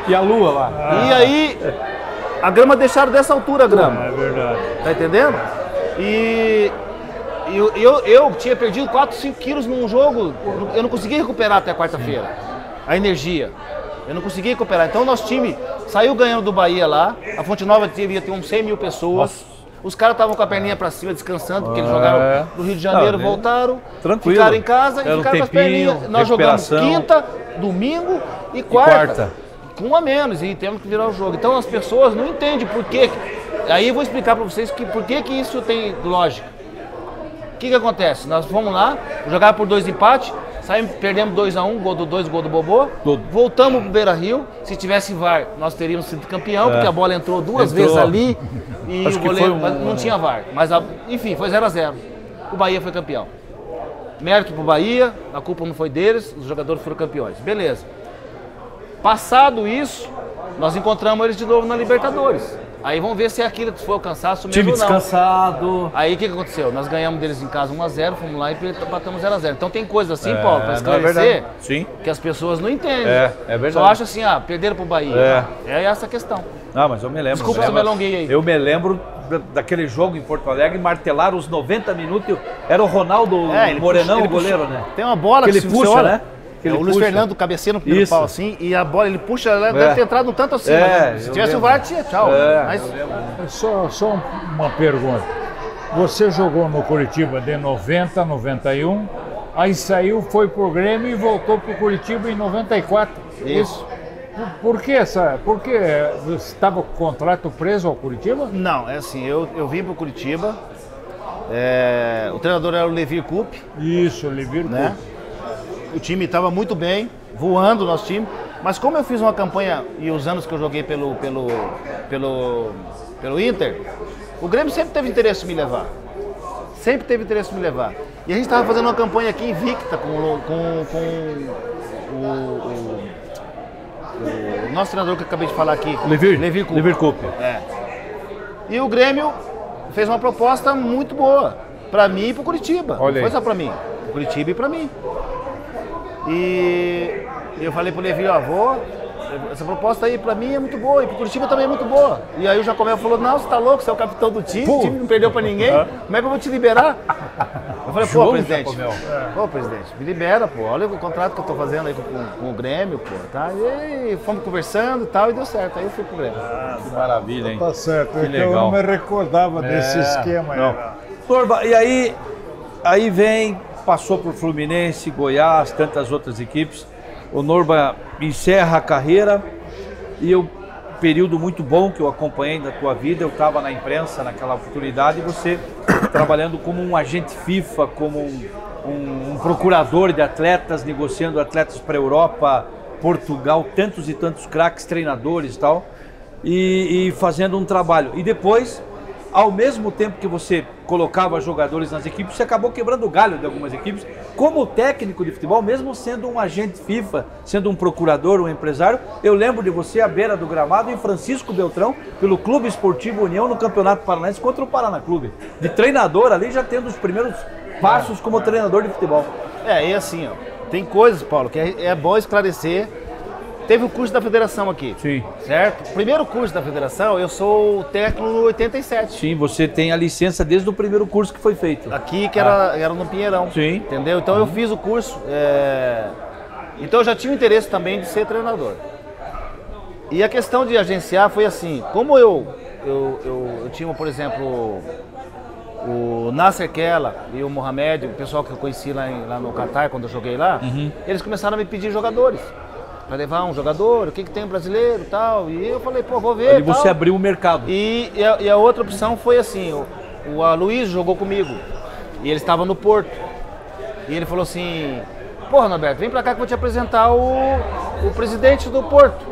E a lua lá? E aí, a grama deixaram dessa altura, a grama. É verdade. Tá entendendo? E eu tinha perdido 4, 5 quilos num jogo. Eu não conseguia recuperar até quarta-feira. A energia. Eu não conseguia recuperar. Então, nosso time saiu ganhando do Bahia lá. A Fonte Nova devia ter uns 100 mil pessoas. Nossa. Os caras estavam com a perninha pra cima, descansando, porque eles jogaram no Rio de Janeiro, voltaram, tranquilo. Ficaram em casa e ficaram com as perninhas. Nós jogamos quinta, domingo e quarta. Com um a menos, e temos que virar o jogo. Então as pessoas não entendem por quê. Aí eu vou explicar pra vocês por que isso tem lógica. O que acontece? Nós fomos lá, jogar por 2 empates, perdemos 2-1, gol do 2, gol do Bobô. Voltamos pro Beira-Rio. Se tivesse VAR, nós teríamos sido campeão, porque a bola entrou 2 vezes ali e o goleiro não tinha VAR. Mas enfim, foi 0-0. O Bahia foi campeão. Mérito pro Bahia, a culpa não foi deles, os jogadores foram campeões. Beleza. Passado isso, nós encontramos eles de novo na Libertadores. Aí vamos ver se aquilo foi o cansaço mesmo time ou não. Descansado. Aí o que aconteceu? Nós ganhamos deles em casa 1-0, fomos lá e batamos 0-0. Então tem coisa assim, Paulo, para esclarecer, que as pessoas não entendem. É verdade. Só acham assim, perderam pro Bahia. É essa a questão. Ah, mas eu me lembro. Desculpa se eu me alonguei aí. Eu me lembro daquele jogo em Porto Alegre, martelaram os 90 minutos. Era o Ronaldo Morenão, o goleiro, né? Tem uma bola que ele puxa, né? O Luiz Fernando cabeceia no primeiro pau assim, e a bola ele puxa, ela deve ter entrado no tanto assim. Se tivesse o VAR, tinha tchau. Mas... Só uma pergunta. Você jogou no Curitiba de 90 a 91, aí saiu, foi pro Grêmio e voltou pro Curitiba em 94. Isso. Por que você estava com o contrato preso ao Curitiba? Não, é assim, eu vim pro Curitiba, o treinador era o Levir Coupe. Isso, o Levir Coupe. Né? O time estava muito bem, voando o nosso time, mas como eu fiz uma campanha e os anos que eu joguei pelo Inter, o Grêmio sempre teve interesse em me levar. Sempre teve interesse em me levar. E a gente estava fazendo uma campanha aqui invicta com o nosso treinador que eu acabei de falar aqui. Levir Coupe. E o Grêmio fez uma proposta muito boa para mim e para o Curitiba. Não foi só para mim, para o Curitiba e para mim. E eu falei pro Levi, essa proposta aí pra mim é muito boa, e pro Curitiba também é muito boa. E aí o Jacomel falou, não, você tá louco, você é o capitão do time, o time não perdeu pra ninguém, como é que eu vou te liberar? Eu falei, presidente, me libera, olha o contrato que eu tô fazendo aí com o Grêmio, tá? E fomos conversando e tal, e deu certo, aí eu fui pro Grêmio. Que maravilha, hein? Tá certo, que legal. Eu não me recordava desse esquema aí. Torba, e aí vem... Passou por Fluminense, Goiás, tantas outras equipes. O Norba encerra a carreira e período muito bom que eu acompanhei da tua vida, eu estava na imprensa naquela oportunidade e você trabalhando como um agente FIFA, como um procurador de atletas, negociando atletas para a Europa, Portugal, tantos e tantos craques, treinadores e tal, e fazendo um trabalho. E depois, ao mesmo tempo que você colocava jogadores nas equipes, você acabou quebrando o galho de algumas equipes, como técnico de futebol, mesmo sendo um agente FIFA, sendo um procurador, um empresário. Eu lembro de você à beira do gramado em Francisco Beltrão, pelo Clube Esportivo União, no Campeonato Paranaense contra o Paraná Clube. De treinador ali, já tendo os primeiros passos como treinador de futebol. E assim, tem coisas, Paulo, que é bom esclarecer. Teve o curso da federação aqui. Sim. Certo? Primeiro curso da federação, eu sou técnico no 87. Sim, você tem a licença desde o primeiro curso que foi feito. Aqui, que era no Pinheirão. Sim. Entendeu? Então eu fiz o curso. Então eu já tinha o interesse também de ser treinador. E a questão de agenciar foi assim, como eu tinha, por exemplo, o Nasser Kela e o Mohamed, o pessoal que eu conheci lá no Catar, quando eu joguei lá, eles começaram a me pedir jogadores. Para levar um jogador, o que tem brasileiro e tal. E eu falei, pô, vou ver. E você abriu o mercado. E a outra opção foi assim, o Aloysio jogou comigo. E ele estava no Porto. E ele falou assim, porra, Norberto, vem pra cá que eu vou te apresentar o presidente do Porto.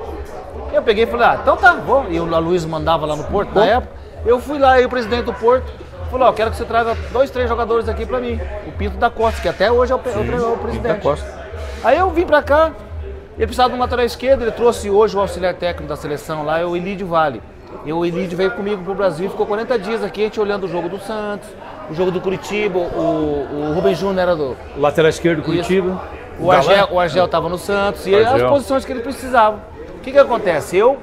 Eu peguei e falei, então tá, vou. E o Aloysio mandava lá no Porto na época. Eu fui lá e o presidente do Porto falou, quero que você traga 2, 3 jogadores aqui pra mim. O Pinto da Costa, que até hoje é o presidente. Pinto da Costa. Aí eu vim pra cá. Ele precisava de um lateral esquerdo, ele trouxe hoje o auxiliar técnico da seleção lá, é o Elídio Vale. E o Elídio veio comigo pro Brasil e ficou 40 dias aqui, a gente olhando o jogo do Santos, o jogo do Curitiba, o Rubem Júnior era do... O lateral esquerdo do Curitiba. O Argel estava no Santos e as posições que ele precisava. O que acontece? Eu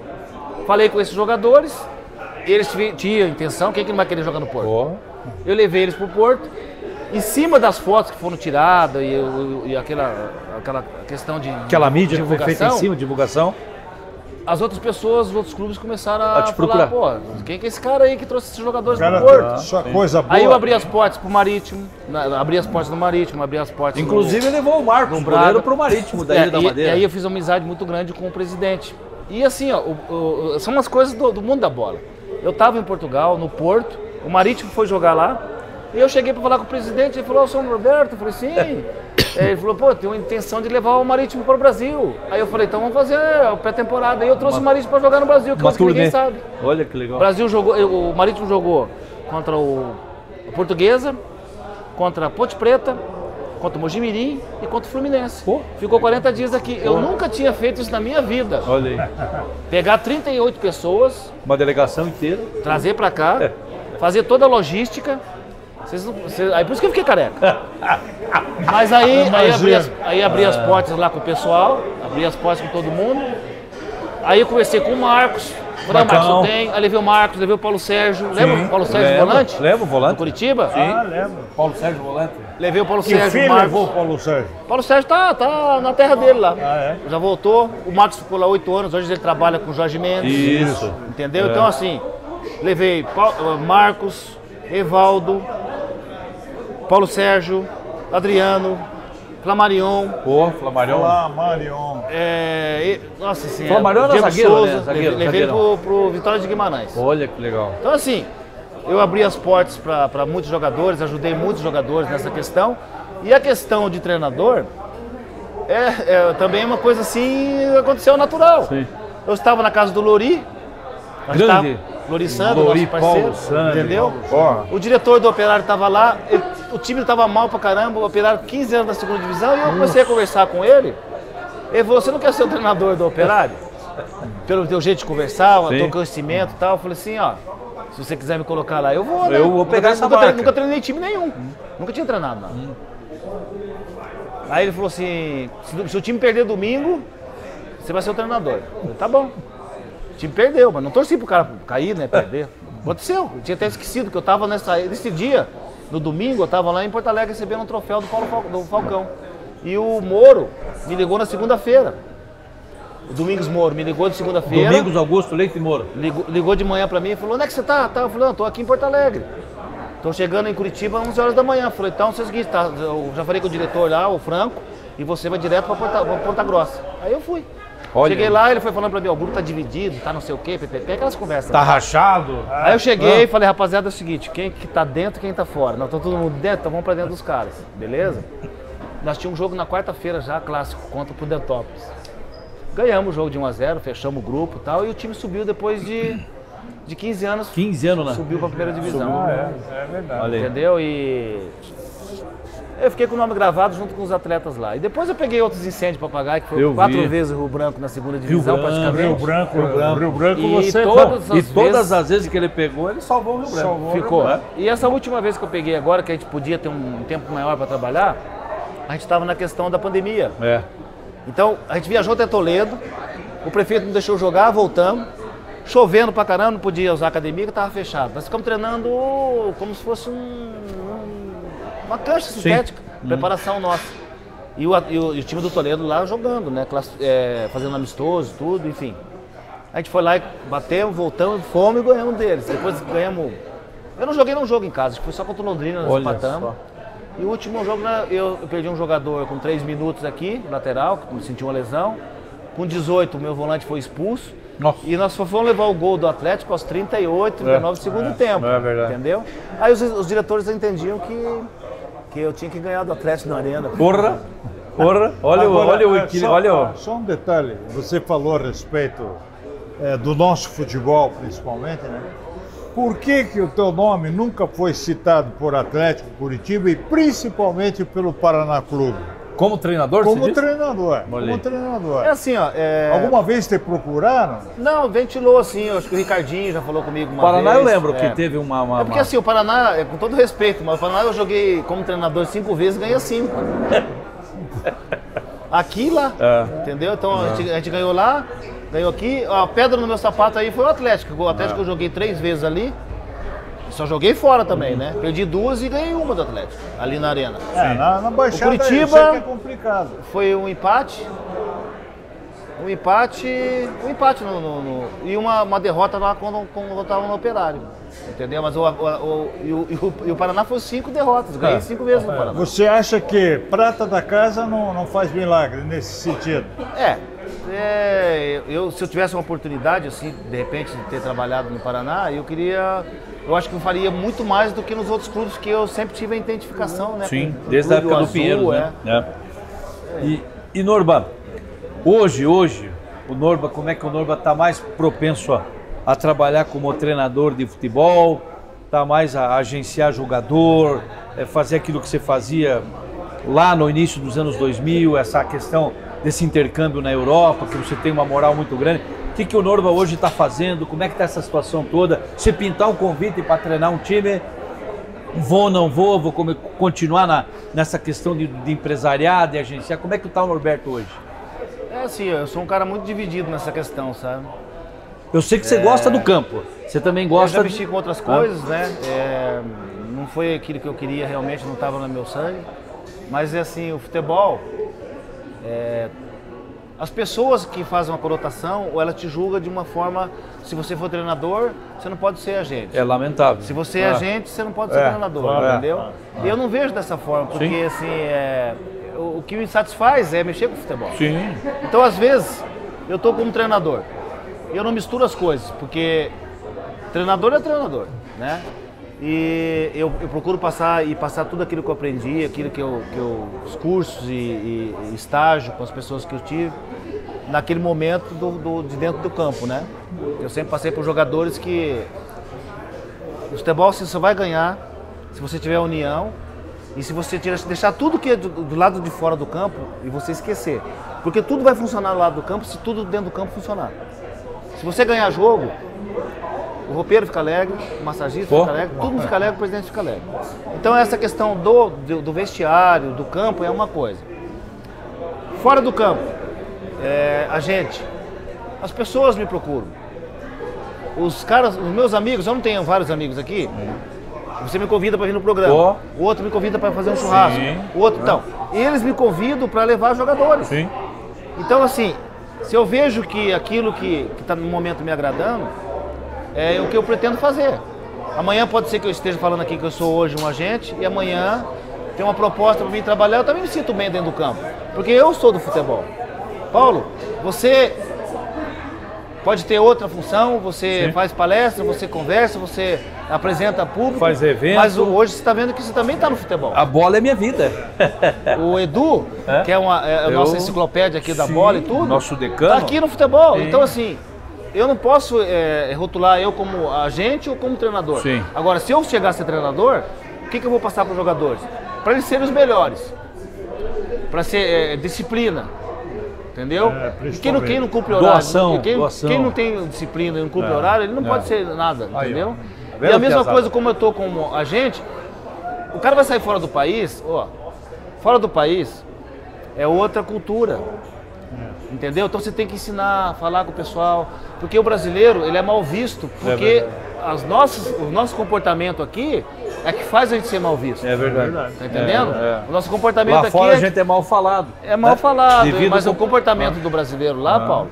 falei com esses jogadores, eles tinham intenção, quem que não vai querer jogar no Porto? Eu levei eles pro Porto. Em cima das fotos que foram tiradas e aquela questão de aquela mídia que foi feita em cima, divulgação, as outras pessoas, os outros clubes começaram a te falar, pô, quem que é esse cara aí que trouxe esses jogadores do Porto? Só coisa boa. Aí eu abri as portas pro Marítimo, abri as portas do Marítimo, abri as portas inclusive levou o Marcos, goleiro pro Marítimo da Ilha da Madeira. E aí eu fiz uma amizade muito grande com o presidente. E assim, ó, são umas coisas do mundo da bola. Eu tava em Portugal, no Porto, o Marítimo foi jogar lá, e eu cheguei para falar com o presidente, ele falou, eu sou o Norberto, eu falei, sim. Ele falou, pô, tenho a intenção de levar o Marítimo para o Brasil. Aí eu falei, então vamos fazer a pré-temporada. Aí eu trouxe o Marítimo para jogar no Brasil, que ninguém sabe. Olha que legal. O Brasil jogou, o Marítimo jogou contra a Portuguesa, contra a Ponte Preta, contra o Mojimirim e contra o Fluminense. Pô. Ficou 40 dias aqui. Eu nunca tinha feito isso na minha vida. Olha aí. Pegar 38 pessoas, uma delegação inteira, trazer para cá, fazer toda a logística. Aí por isso que eu fiquei careca. Mas aí abri as portas lá com o pessoal, abri as portas com todo mundo. Aí eu conversei com o Marcos. Falei, Marcos, eu tenho. Aí levei o Marcos, levei o Paulo Sérgio. Lembra o Paulo Sérgio volante? Lembro o volante. Do Curitiba? Sim. Lembro. Paulo Sérgio volante. Levei o Paulo Que Sérgio. filho o Marcos. levou o Paulo Sérgio? Paulo Sérgio tá na terra dele lá. É? Já voltou. O Marcos ficou lá 8 anos, hoje ele trabalha com o Jorge Mendes. Isso. Entendeu? Então assim, levei Marcos, Evaldo, Paulo Sérgio, Adriano, Flamarion. Pô, Flamarion. Nossa senhora. Flamarion era zagueiro, Souza, né? Zagueiro, levei ele pro Vitória de Guimarães. Olha que legal. Então assim, eu abri as portas para muitos jogadores, ajudei muitos jogadores nessa questão. E a questão de treinador também é uma coisa assim, aconteceu natural. Sim. Eu estava na casa do Lori. Grande. Lori Sandro, nosso parceiro, Paulo Sandro, entendeu? Paulo. O diretor do Operário estava lá, o time estava mal pra caramba, o Operário 15 anos da segunda divisão, e eu comecei a conversar com ele. Ele falou, você não quer ser o treinador do Operário? Pelo teu jeito de conversar, o teu conhecimento e tal. Eu falei assim, ó, se você quiser me colocar lá, eu vou, né? Eu vou pegar essa marca. Nunca treinei time nenhum, nunca tinha treinado nada. Aí ele falou assim, se o time perder domingo, você vai ser o treinador. Eu falei, tá bom. O time perdeu, mas não torci pro cara cair, né, perder. Aconteceu, eu tinha até esquecido que eu tava nesse dia, no domingo, eu tava lá em Porto Alegre recebendo um troféu do Falcão. E o Moro me ligou na segunda-feira. O Domingos Moro me ligou de segunda-feira. Domingos Augusto Leite Moro. Ligou de manhã pra mim e falou, onde é que você tá? Eu falei, não, tô aqui em Porto Alegre. Tô chegando em Curitiba às 11 horas da manhã. Eu falei, então, é o seguinte, tá, eu já falei com o diretor lá, o Franco, e você vai direto pra Ponta Grossa. Aí eu fui. Olha. Cheguei lá, ele foi falando pra mim, ó, o grupo tá dividido, tá não sei o quê, PPP, aquelas conversas. Tá rachado. Aí eu cheguei e falei, rapaziada, é o seguinte, quem que tá dentro e quem tá fora? Nós estamos todo mundo dentro, então vamos pra dentro dos caras, beleza? Nós tínhamos um jogo na quarta-feira já, clássico, contra o Prudentópolis. Ganhamos o jogo de 1-0, fechamos o grupo e tal, e o time subiu depois de 15 anos. 15 anos, né? Subiu pra primeira divisão. É verdade. Olha aí. Entendeu? E eu fiquei com o nome gravado junto com os atletas lá. E depois eu peguei outros incêndios para pagar, que foi 4 vezes o Rio Branco na segunda divisão, praticamente. Rio Branco, E você todas as vezes que ele pegou, ele salvou o Rio Branco. ficou. E essa última vez que eu peguei agora, que a gente podia ter um tempo maior para trabalhar, a gente estava na questão da pandemia. É. Então, a gente viajou até Toledo, o prefeito não deixou jogar, voltamos. Chovendo pra caramba, não podia usar a academia, que estava fechado. Nós ficamos treinando como se fosse uma cancha sintética, preparação nossa. E o time do Toledo lá jogando, né? Fazendo amistoso, tudo, enfim. A gente foi lá e batemos, voltamos, fomos e ganhamos deles. Depois ganhamos... Eu não joguei nenhum jogo em casa, acho que foi só contra o Londrina, nós empatamos. E o último jogo, eu perdi um jogador com 3 minutos aqui, lateral, que sentiu uma lesão. Com 18, o meu volante foi expulso. Nossa. E nós fomos levar o gol do Atlético aos 38, 39 do segundo tempo. É verdade. Entendeu? Aí os diretores entendiam que eu tinha que ganhar do Atlético na arena. Porra! Olha Agora, o equilíbrio. Só um detalhe, você falou a respeito do nosso futebol, principalmente, né? Por que o teu nome nunca foi citado por Atlético Curitiba e principalmente pelo Paraná Clube? Como treinador, Como treinador. Como treinador. É assim, ó. Alguma vez te procuraram? Não, ventilou assim. Eu acho que o Ricardinho já falou comigo uma Paraná vez. eu lembro que teve uma... É porque assim, o Paraná, com todo respeito, mas o Paraná eu joguei como treinador 5 vezes e ganhei 5. Aqui e lá. Entendeu? Então a gente ganhou lá, ganhou aqui. A pedra no meu sapato aí foi o Atlético. O Atlético eu joguei 3 vezes ali. Só joguei fora também, né? Perdi 2 e ganhei uma do Atlético, ali na arena. Na Baixada o Curitiba eu sei que é complicado. Foi um empate. E uma derrota lá quando eu estava no Operário. Entendeu? Mas o Paraná foi 5 derrotas. Ganhei 5 vezes no Paraná. Você acha que prata da casa não faz milagre nesse sentido? Se eu tivesse uma oportunidade, assim, de repente, de ter trabalhado no Paraná, eu acho que eu faria muito mais do que nos outros clubes, que eu sempre tive a identificação, né? Sim, desde a época do Pinheiro, né? E Norba, hoje, o Norba, como é que o Norba está mais propenso a trabalhar como treinador de futebol, está mais a agenciar jogador, fazer aquilo que você fazia lá no início dos anos 2000, essa questão desse intercâmbio na Europa, que você tem uma moral muito grande. O que o Norba hoje está fazendo? Como é que está essa situação toda? Se pintar um convite para treinar um time, vou, não vou continuar nessa questão de empresariado, de agenciar. Como é que está o Norberto hoje? Assim, eu sou um cara muito dividido nessa questão, sabe? Eu sei que você gosta do campo, você também gosta... Eu já mexi com outras coisas, né? Não foi aquilo que eu queria, realmente não estava no meu sangue. Mas assim, o futebol... As pessoas que fazem uma conotação, ou ela te julga de uma forma, se você for treinador, você não pode ser agente. É lamentável. Se você é agente, você não pode ser treinador, entendeu? E eu não vejo dessa forma, porque assim, o que me satisfaz é mexer com o futebol. Sim. Então, às vezes, eu estou como treinador, e eu não misturo as coisas, porque treinador é treinador, né? E eu procuro passar tudo aquilo que eu aprendi, aquilo que os cursos e estágio com as pessoas que eu tive, naquele momento de dentro do campo, né? Eu sempre passei por jogadores que o futebol você só vai ganhar se você tiver união e se você deixar tudo que é do lado de fora do campo e você esquecer. Porque tudo vai funcionar do lado do campo se tudo dentro do campo funcionar. Se você ganhar jogo, o roupeiro fica alegre, o massagista fica alegre, tudo fica alegre, o presidente fica alegre. Então essa questão do vestiário, do campo é uma coisa. Fora do campo, as pessoas me procuram. Os meus amigos, eu não tenho vários amigos aqui, você me convida para vir no programa, o outro me convida para fazer um churrasco, o outro, então, eles me convidam para levar jogadores. Sim. Então assim, se eu vejo que aquilo que está no momento me agradando, é o que eu pretendo fazer. Amanhã pode ser que eu esteja falando aqui que eu sou hoje um agente e amanhã tem uma proposta para mim trabalhar, eu também me sinto bem dentro do campo, porque eu sou do futebol. Paulo, você pode ter outra função, você faz palestra, você conversa, você apresenta público, faz evento, mas hoje você está vendo que você também está no futebol. A bola é minha vida. O Edu, que é a nossa enciclopédia aqui da bola e tudo, nosso decano, está aqui no futebol. Então assim, eu não posso rotular eu como agente ou como treinador. Sim. Agora, se eu chegar a ser treinador, o que eu vou passar para os jogadores? Para eles serem os melhores. Para ser disciplina. Entendeu? Quem não cumpre horário, doação. Quem não tem disciplina e não cumpre horário, ele não pode ser nada, entendeu? Aí, e a mesma coisa como eu estou como agente, o cara vai sair fora do país, fora do país é outra cultura. Entendeu? Então você tem que ensinar, falar com o pessoal, porque o brasileiro ele é mal visto, porque o nosso comportamento aqui é que faz a gente ser mal visto. É verdade. Tá entendendo? O nosso comportamento lá aqui fora a gente é mal falado. É mal falado, Devido mas o comportamento do brasileiro lá, Paulo,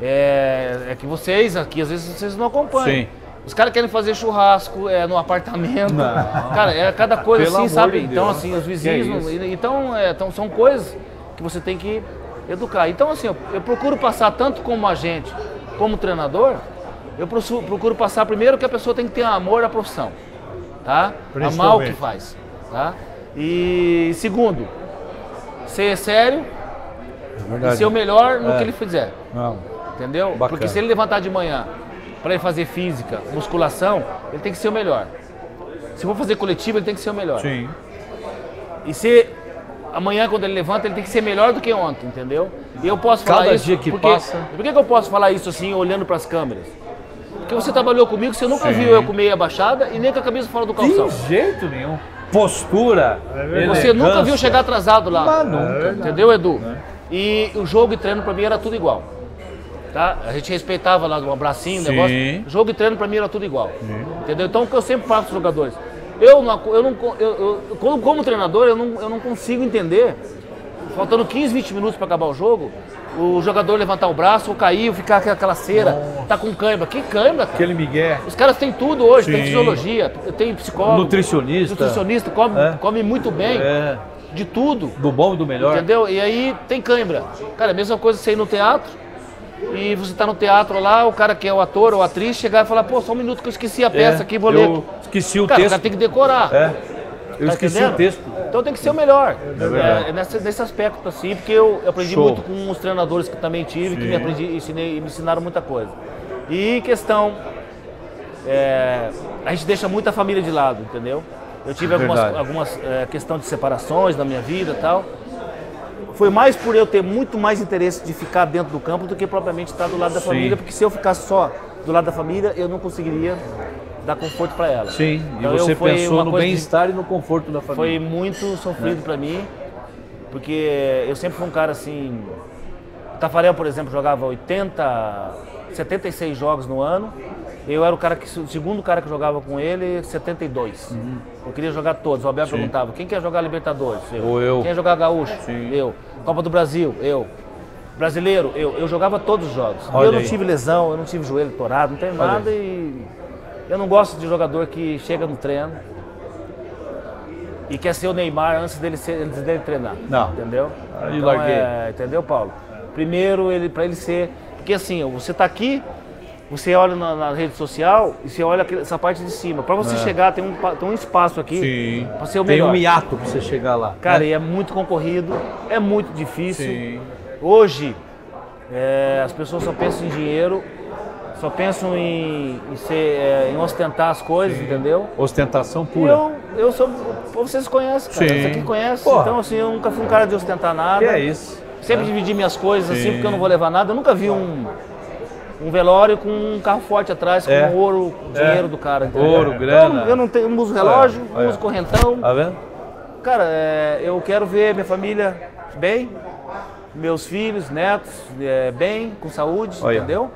é que vocês aqui, às vezes, vocês não acompanham. Sim. Os caras querem fazer churrasco no apartamento. Cara, é cada coisa Pelo assim, amor sabe? de Então, Deus. assim, os Que vizinhos. é isso? Então, são coisas que você tem que educar. Então, assim, eu procuro passar tanto como agente, como treinador, eu procuro passar primeiro que a pessoa tem que ter amor à profissão, tá? Amar o que faz, tá? E segundo, ser sério e ser o melhor no que ele fizer. Não. Entendeu? Bacana. Porque se ele levantar de manhã para ele fazer física, musculação, ele tem que ser o melhor. Se for fazer coletivo, ele tem que ser o melhor. Sim. E se amanhã, quando ele levanta, ele tem que ser melhor do que ontem, entendeu? E eu posso falar Cada isso dia que porque, passa. Por que eu posso falar isso assim, olhando para as câmeras? Porque você trabalhou comigo, você nunca viu eu com meia baixada e nem com a camisa fora do calção. De jeito nenhum. Postura. Você nunca viu chegar atrasado lá. Mas nunca. Entendeu, Edu? E o jogo e treino pra mim era tudo igual. Tá? A gente respeitava lá um abracinho, Sim. negócio. Jogo e treino pra mim era tudo igual. Entendeu? Então o que eu sempre falo pros jogadores, como treinador, eu não consigo entender, faltando 15, 20 minutos pra acabar o jogo, o jogador levantar o braço ou cair, ou ficar com aquela cera, tá com cãibra. Que cãibra, cara? Aquele migué. Os caras têm tudo hoje, tem Sim. fisiologia, tem psicólogo, Nutricionista. come muito bem, É. de tudo. Do bom e do melhor. Entendeu? E aí tem cãibra. Cara, a mesma coisa você ir no teatro e você tá no teatro lá, o cara que é o ator ou a atriz chegar e falar, pô, só um minuto que eu esqueci a peça aqui, vou ler. Eu esqueci o Cara, o texto. cara tem que decorar. Eu Tá esqueci entendendo? o texto. Então tem que ser o melhor. verdade. Nesse aspecto, assim, porque eu aprendi Show. muito com os treinadores que também tive, que me ensinaram muita coisa. E questão, a gente deixa muito a família de lado, entendeu? Eu tive Verdade. algumas questão de separações na minha vida e tal. Foi mais por eu ter muito mais interesse de ficar dentro do campo do que propriamente estar do lado da Sim. família, porque se eu ficasse só do lado da família, eu não conseguiria dar conforto para ela. Sim, Então, e você foi pensou uma no coisa bem-estar e no conforto da Foi família. muito sofrido para mim, porque eu sempre fui um cara assim. O Tafarel, por exemplo, jogava 76 jogos no ano. Eu era o segundo cara que jogava com ele, 72. Eu queria jogar todos. O Abel perguntava: quem quer jogar Libertadores? Ou eu. Quem quer jogar Gaúcho? Sim. Eu. Copa do Brasil? Eu. Brasileiro? Eu jogava todos os jogos. Olha Eu não aí. tive lesão, eu não tive joelho torado, não tenho Olha nada e eu não gosto de jogador que chega no treino e quer ser o Neymar antes dele treinar. Não. Entendeu? Aí larguei. Entendeu, Paulo? Primeiro, para ele ser... Porque assim, você tá aqui, você olha na rede social e você olha essa parte de cima. Para você chegar, tem um espaço aqui Sim. para ser o Tem melhor. um hiato pra você chegar lá. Cara, né? e é muito concorrido, é muito difícil. Sim. Hoje, as pessoas só pensam em dinheiro, só pensam em ostentar as coisas, entendeu? Ostentação E pura. eu sou... Vocês conhecem, cara. Sim. Isso aqui conhece. Porra. Então, assim, eu nunca fui um cara de ostentar nada. Que é isso? Sempre dividi minhas coisas assim, Sim. porque eu não vou levar nada. Eu nunca vi um velório com um carro forte atrás, com ouro, dinheiro do cara. Entendeu? Ouro, grana. Então, eu não uso relógio, não Olha. uso correntão. Tá vendo? Cara, eu quero ver minha família bem, meus filhos, netos bem, com saúde, Olha. entendeu?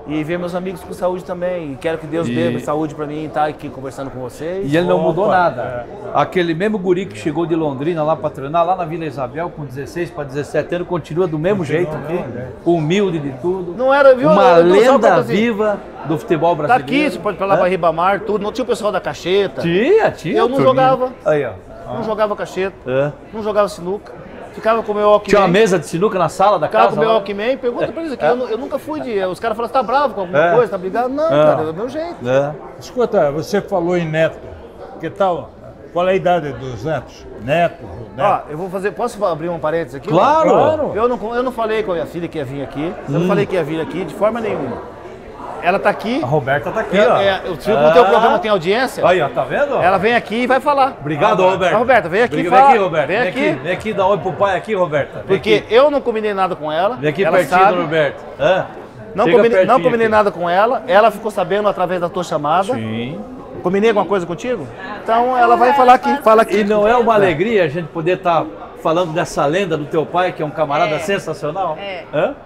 E ver meus amigos com saúde também. E quero que Deus dê saúde pra mim estar aqui conversando com vocês. E ele não mudou nada. Aquele mesmo guri que chegou de Londrina lá pra treinar, lá na Vila Isabel, com 16 para 17 anos, continua do mesmo jeito aqui, humilde de tudo. Não era, viu? Uma Eu não só lenda assim, viva do futebol Tá brasileiro. aqui, você pode ir pra lá pra Ribamar, tudo. Não tinha o pessoal da cacheta. Tinha. Eu não turminha. jogava. Aí, ó. Não jogava cacheta, É. não jogava sinuca. Ficava com o meu Walkman. Tinha uma mesa de sinuca na sala da Ficava casa? com o meu lá? Walkman. Pergunta pra eles aqui. Eu nunca fui de... Os caras falam, você tá bravo com alguma coisa? Tá brigado? Não, cara, é o meu jeito. É. Escuta, você falou em neto. Que tal? Qual é a idade dos netos? Neto, Ó, eu vou fazer... Posso abrir um parênteses aqui? Claro. Eu não falei com a minha filha que ia vir aqui. Eu não falei que ia vir aqui de forma nenhuma. Ela tá aqui. A Roberta tá aqui, ó. Eu sei que o teu programa tem audiência. Aí, ó, tá vendo? Ela vem aqui e vai falar. Obrigado, Roberta. Roberta, vem aqui Vem falar. aqui, Roberta. Vem aqui. Vem aqui, dá oi pro pai aqui, Roberta. Vem Porque aqui. eu não combinei nada com ela. Vem aqui ela pertinho sabe. do Roberto. Hã? Não Chega combinei pertinho nada com ela. Ela ficou sabendo através da tua chamada. Sim. Combinei alguma coisa contigo? Então ela vai falar aqui. Fala aqui. E não é uma alegria a gente poder estar falando dessa lenda do teu pai, que é um camarada sensacional.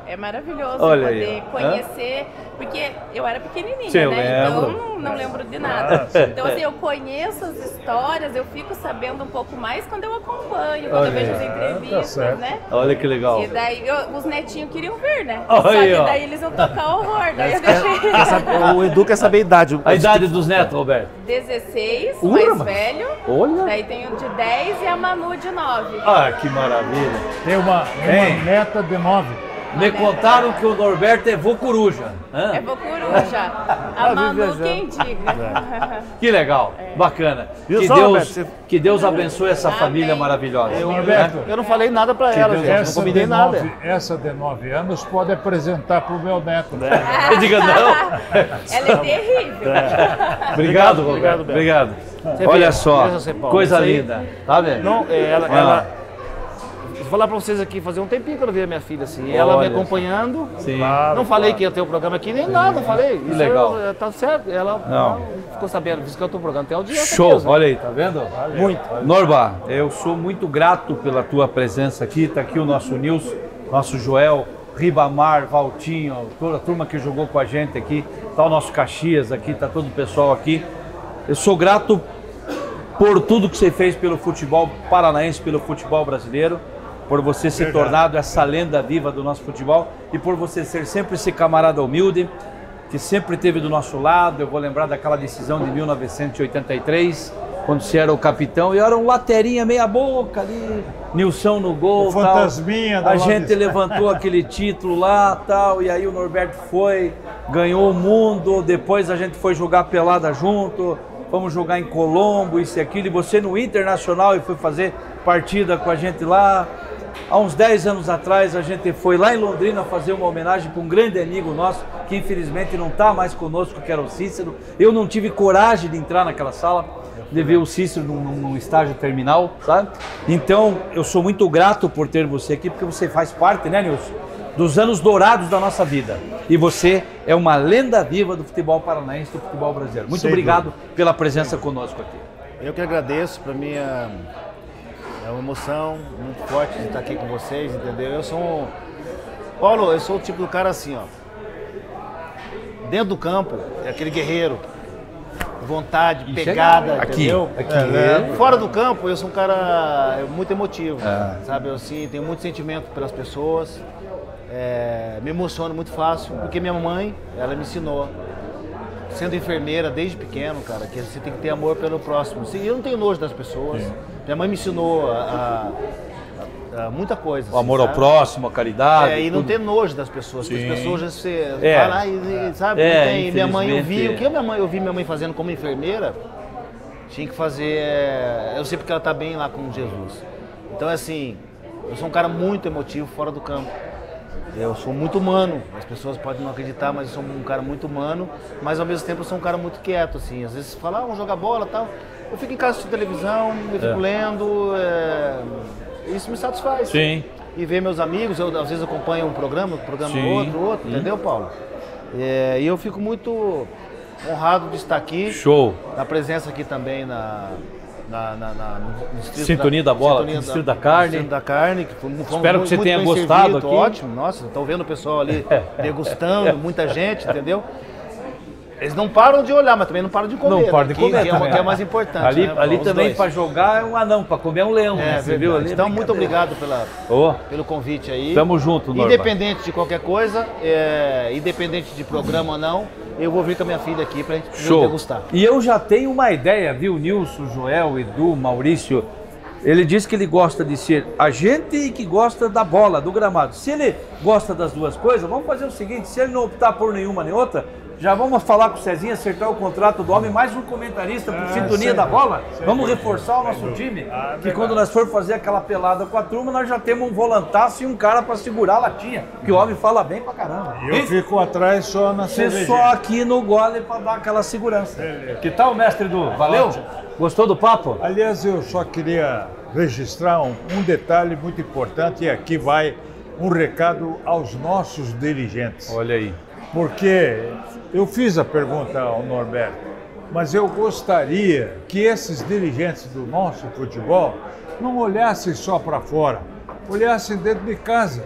É maravilhoso Olha poder aí, conhecer, porque eu era pequenininha, Sim, eu né? lembro. Então não lembro de nada. Então assim, eu conheço as histórias, eu fico sabendo um pouco mais quando eu acompanho, quando eu vejo as entrevistas, né? Olha que legal. E daí os netinhos queriam ver, né? Olha Só aí, que ó. daí eles iam tocar horror, daí eu deixei. O Edu quer saber a idade. A idade dos netos, Roberto? 16, Ura, mais mas- velho. Olha. Daí tem o de 10 e a Manu de 9. Ah, que maravilha. Tem uma Hein? neta de 9. Me contaram que o Norberto é vô coruja. Hã? É coruja. A Manu quem diga. Que legal, bacana. Viu Que só, Deus, Roberto, você- que Deus abençoe essa Amém. família maravilhosa. Norberto, Eu não falei nada pra ela, gente. Não essa combinei de, nada. 9, essa de 9 anos pode apresentar pro meu neto. Eu diga não. Ela é terrível. Obrigado, Obrigado, Roberto. Beto. Obrigado. Você Olha vê, só, veja você, Paulo, coisa isso aí- linda. Tá vendo? Não, ela vou falar pra vocês aqui, fazer um tempinho que eu não vi a minha filha assim. Ela me Olha. acompanhando. Sim. Não falei que ia ter o programa aqui, nem nada, falei. Isso legal. tá certo. Ela Não. ficou sabendo, disse que eu tô programa. Tem audiência Show, mesmo. olha aí, tá vendo? Muito. Norba, eu sou muito grato pela tua presença aqui. Tá aqui o nosso Nilson, nosso Joel, Ribamar, Valtinho, toda a turma que jogou com a gente aqui. Tá o nosso Caxias aqui, tá todo o pessoal aqui. Eu sou grato por tudo que você fez pelo futebol paranaense, pelo futebol brasileiro, por você ser tornado essa lenda viva do nosso futebol e por você ser sempre esse camarada humilde, que sempre esteve do nosso lado. Eu vou lembrar daquela decisão de 1983, quando você era o capitão e eu era um laterinha meia boca ali, Nilson no gol, O fantasminha da tal. A gente Londres. levantou aquele título lá, tal, e aí o Norberto foi, ganhou o mundo, depois a gente foi jogar pelada junto, fomos jogar em Colombo, isso e aquilo, e você no Internacional e foi fazer partida com a gente lá. Há uns 10 anos atrás a gente foi lá em Londrina fazer uma homenagem para um grande amigo nosso, que infelizmente não está mais conosco, que era o Cícero. Eu não tive coragem de entrar naquela sala, de ver o Cícero num estágio terminal, sabe? Então eu sou muito grato por ter você aqui, porque você faz parte, né, Nilson, dos anos dourados da nossa vida. E você é uma lenda viva do futebol paranaense, do futebol brasileiro. Muito Sem obrigado pela presença conosco aqui. Eu que agradeço, para mim é uma emoção muito forte de estar aqui com vocês, entendeu? Paulo, eu sou o tipo do cara assim, ó. Dentro do campo, é aquele guerreiro, vontade, pegada, entendeu? Fora do campo, eu sou um cara muito emotivo, sabe? Eu assim, tenho muito sentimento pelas pessoas, me emociono muito fácil, porque minha mãe, ela me ensinou. Sendo enfermeira desde pequeno, cara, que você tem que ter amor pelo próximo. Eu não tenho nojo das pessoas. Minha mãe me ensinou a muita coisa. O amor assim, ao próximo, a caridade. e não tudo. ter nojo das pessoas. Porque as pessoas você É. vai lá e sabe, É, não tem. Minha mãe, eu vi infelizmente, o que eu vi minha mãe fazendo como enfermeira, tinha que fazer. Eu sei porque ela tá bem lá com Jesus. Então, assim, eu sou um cara muito emotivo fora do campo. Eu sou muito humano, as pessoas podem não acreditar, mas eu sou um cara muito humano, mas ao mesmo tempo eu sou um cara muito quieto, assim. Às vezes fala, vamos jogar bola e tal. Eu fico em casa assistindo televisão, eu fico lendo, isso me satisfaz. Sim. E ver meus amigos, eu às vezes acompanho um programa Sim. outro, entendeu, Paulo? E eu fico muito honrado de estar aqui. Show. Na presença aqui também no distrito Sintonia da Bola, Sintonia Distrito da Carne. Distrito da Carne, que fomos Espero que você muito tenha bem gostado servido, aqui. Ótimo, nossa, estou vendo o pessoal ali degustando, muita gente, entendeu? Eles não param de olhar, mas também não param de comer. Não param de comer que também. é o mais importante. Ali, né, ali os também dois. para jogar é um anão, para comer é um leão. né? Você viu ali? Então, muito obrigado Ô, pelo convite aí. Tamo junto, Norba. Independente de qualquer coisa, independente de programa ou não, eu vou vir com a minha filha aqui pra gente show. degustar. E eu já tenho uma ideia, viu? Nilson, Joel, Edu, Maurício. Ele diz que ele gosta de ser agente e que gosta da bola, do gramado. Se ele gosta das duas coisas, vamos fazer o seguinte: se ele não optar por nenhuma nem outra, já vamos falar com o Cezinha, acertar o contrato do homem, mais um comentarista por sintonia da bola. Vamos reforçar o nosso time, que quando nós for fazer aquela pelada com a turma, nós já temos um volantaço e um cara para segurar a latinha, que o homem fala bem pra caramba. E eu fico atrás só na Você cervejinha. só aqui no gole para dar aquela segurança. Que tal, mestre Edu? Valeu? Gostou do papo? Aliás, eu só queria registrar um detalhe muito importante e aqui vai um recado aos nossos dirigentes. Olha aí. Porque eu fiz a pergunta ao Norberto, mas eu gostaria que esses dirigentes do nosso futebol não olhassem só para fora, olhassem dentro de casa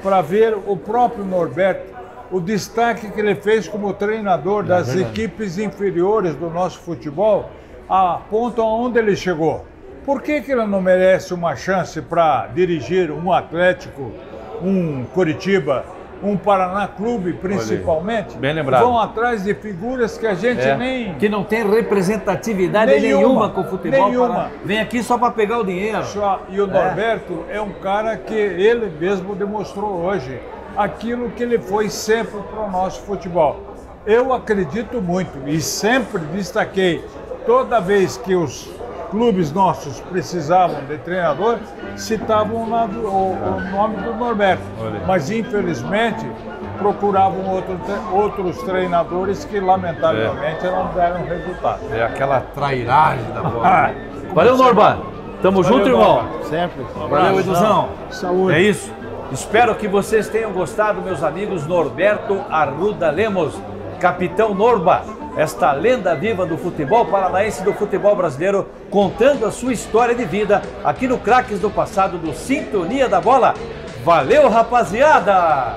para ver o próprio Norberto, o destaque que ele fez como treinador das equipes inferiores do nosso futebol, a ponto aonde ele chegou. Por que ele não merece uma chance para dirigir um Atlético, um Coritiba, um Paraná Clube, principalmente? Bem lembrado. Vão atrás de figuras que a gente nem... Que não tem representatividade nenhuma com o futebol. Nenhuma. Vem aqui só para pegar o dinheiro. E o Norberto é um cara que ele mesmo demonstrou hoje aquilo que ele foi sempre para o nosso futebol. Eu acredito muito e sempre destaquei, toda vez que os clubes nossos precisavam de treinador, citavam o nome do Norberto. Mas, infelizmente, procuravam outros treinadores que, lamentavelmente, não deram resultado. É aquela trairagem da bola. Valeu, Norba. Tamo junto, irmão. Sempre. Valeu, Eduzão. Saúde. É isso. Espero que vocês tenham gostado, meus amigos. Norberto Arruda Lemos, Capitão Norba, esta lenda viva do futebol paranaense e do futebol brasileiro, contando a sua história de vida aqui no Craques do Passado do Sintonia da Bola. Valeu, rapaziada!